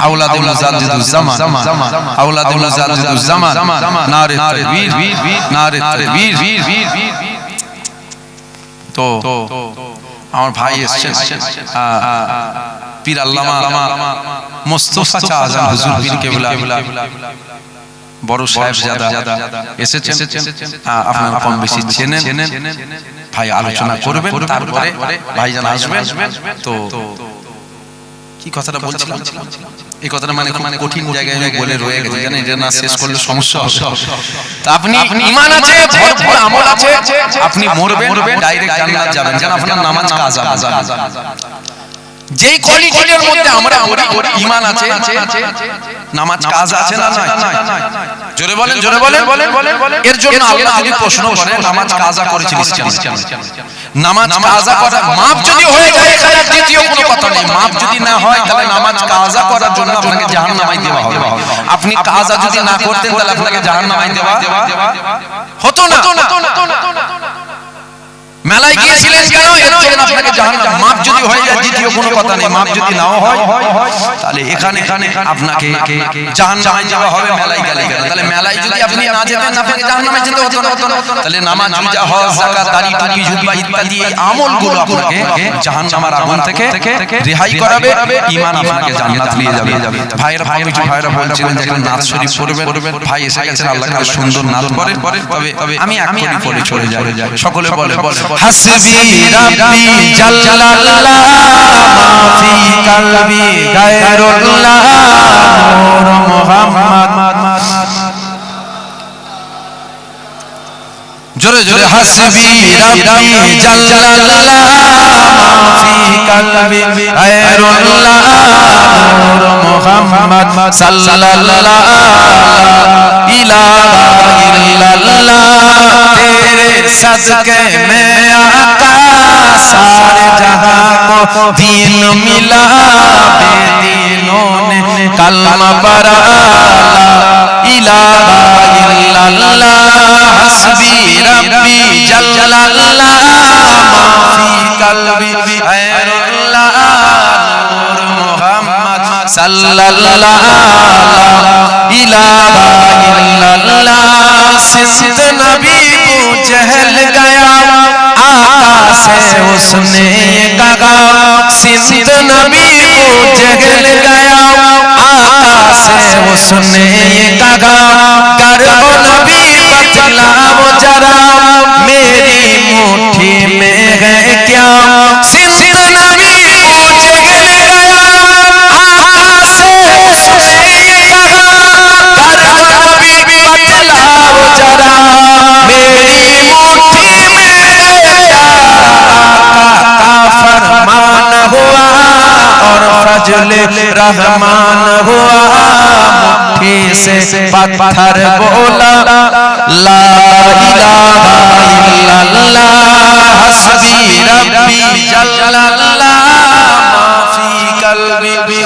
আওলাদে মুজাদ্দিদুজ জামান, আওলাদে মুজাদ্দিদুজ জামান, নারে তাকবীর, নারে তাকবীর। তো আমার ভাই এসেছে, পীর আল্লামা মুস্তাফা আযম হুজুর পীর কেবলা বড় সাহেবজাদা এসেছেন। আপনারা কম বেশি চেনেন। ভাই আলোচনা করবেন, তারপরে ভাইজান আসবেন। তো কি কথাটা বলছিলাম, এই কথাটা মানে খুব কঠিন জায়গায় আমি বলে রয়ে গেছি, জানেন, এটা না শেষ করলে সমস্যা হবে। তো আপনি ঈমান আছে, ভরপুর আমল আছে, আপনি মরবেন, ডাইরেক্ট জান্নাত যাবেন, যেন আপনার নামাজ কাজা। যেই কোয়ালিটির মধ্যে আমরা ঈমান আছে, নামাজ কাজা আছে না নাই? জোরে বলেন, জোরে বলেন। এর জন্য আল্লাহ যদি প্রশ্ন করে নামাজ কাজা করেছিস কেন? নামাজ কাজা করা মাপ যদি হয়ে যায়, এখানে দ্বিতীয় কোনো কথা নেই। মাপ যদি না হয়, তাহলে নামাজ কাজা করার জন্য আপনাকে জাহান্নামে দেওয়া হবে। আপনি কাজা যদি না করতেন, তাহলে আপনাকে জাহান্নামে দেওয়া হতো না। মেলায় গিয়েছিলেন কেন? এর জন্য আপনাকে জাহান্নাম। মাপ যদি হয়ে যায়, দ্বিতীয় কোনো কথা নেই। মাপ যদি নাও হয়, তাহলে এখানে আপনাকে জাহান্নামে যাওয়া হবে। মেলায় গেলে কেন? তাহলে মেলায় যদি আপনি না যেতেন, আপনাকে জাহান্নামে যেতে হতো না। তাহলে নামাজ, রোজা, হজ, যাকাত, দাড়ি, টুপি, জুব্বা ইত্যাদি এই আমলগুলো আপনাকে জাহান্নামের আগুন থেকে রেহাই করাবে, ঈমান আপনাকে জান্নাত নিয়ে যাবে। ভাইরা বলছিলেন যে নাত শরীফ পড়বেন। ভাই এসে গেছেন, আল্লাহ কাছে সুন্দর নাত পড়ে। তবে আমি এক করে পড়ে চলে যাই। সকলে বলে হাসবি রাব্বি জাল্লাল্লাহ মাফি কলবি গায়রুল্লাহ নূর মুহাম্মদ। জোরে জোরে হাসবি রাব্বি জাল্লাল্লাহ মাফি কলবি গায়রুল্লাহ নূর মুহাম্মদ সাল্লাল্লাহ ইলাহা ইল্লাল্লাহ। तेरे सदके में आका सारे जहां को दीन मिला, बेदीनों ने कलमा पढ़ा इलाहा इल्लल्लाह। हस्बी रब्बी जल्लल्लाह माफी कल्बी गैरुल्लाह नूर मुहम्मद सल्लल्लाह इलाहा इल्लल्लाह सिंध नबी को जहल गया आका से उसने कहा सिंध नबी को जहल गया आका से उसने कहा करो नबी बतलाओ जरा मेरी मुट्ठी में है क्या सिंध नबी को जहल गया आका से उसने कहा करो नबी बतलाओ जरा मेरी मुट्ठी में है क्या आका का फरमान हुआ और फजल रहमान हुआ मुट्ठी से पत्थर बोला ला इलाहा इल्लल्लाह हस्बी रब्बी जल्लल्लाह माफी कल्बी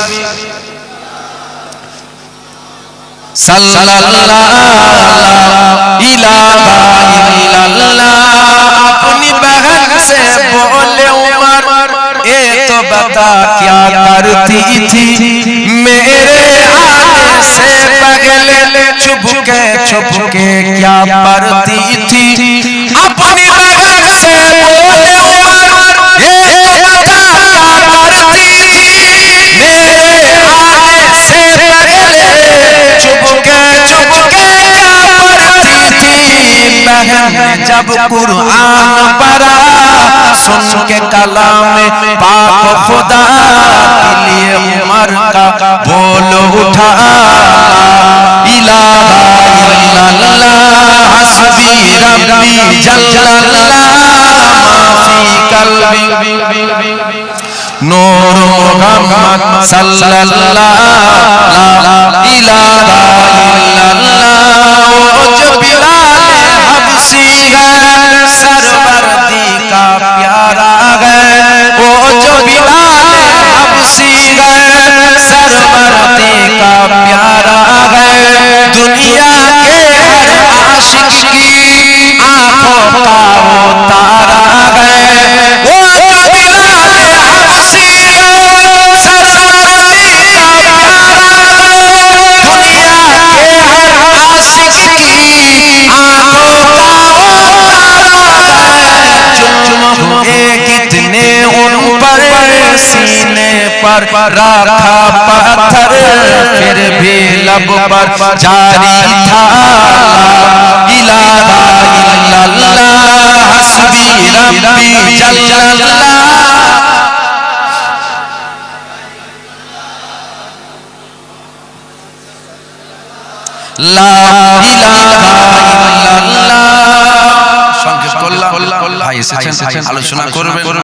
सल्लल्लाहु इलाहा इल्लल्लाह अपनी बहन से बोले उमर ये तो बता क्या करती थी मेरे आने से पहले छुपके क्या पढ़ती थी अपनी बहन से बोले उमर ये तो बता क्या करती थी मेरे आने से पहले छुपके क्या पढ़ती थी बहन जब कुरान पढ़ा सुन के कलाम पाक खुदा के लिए उमर का बोल उठा इलाहा इल्लल्लाह हस्बी रब्बी जल्लल्लाह माफी कल्बी नूर मुहम्मद सल्लल्लाहु इलाहा इल्लल्लाह वो जो बिलाल हबशी है सरवर्दी का प्यारा है वो जो बिलाल हबशी है सरवर्दी का प्यारा है दुनिया के हर आशिक की आंखों का वो तारा है वो जो बिलाल हबशी है सरवर्दी का प्यारा है दुनिया के हर आशिक की आंखों का वो कितने उन पर सीने पर रखा पत्थर फिर भी लब पर जारी था इलाहा इल्लल्लाह हस्बी रब्बी जल्लल्लाह ला इलाहा इल्लल्लाह সংক্ষেপ করলাম ভাই এসেছেন আলোচনা করবেন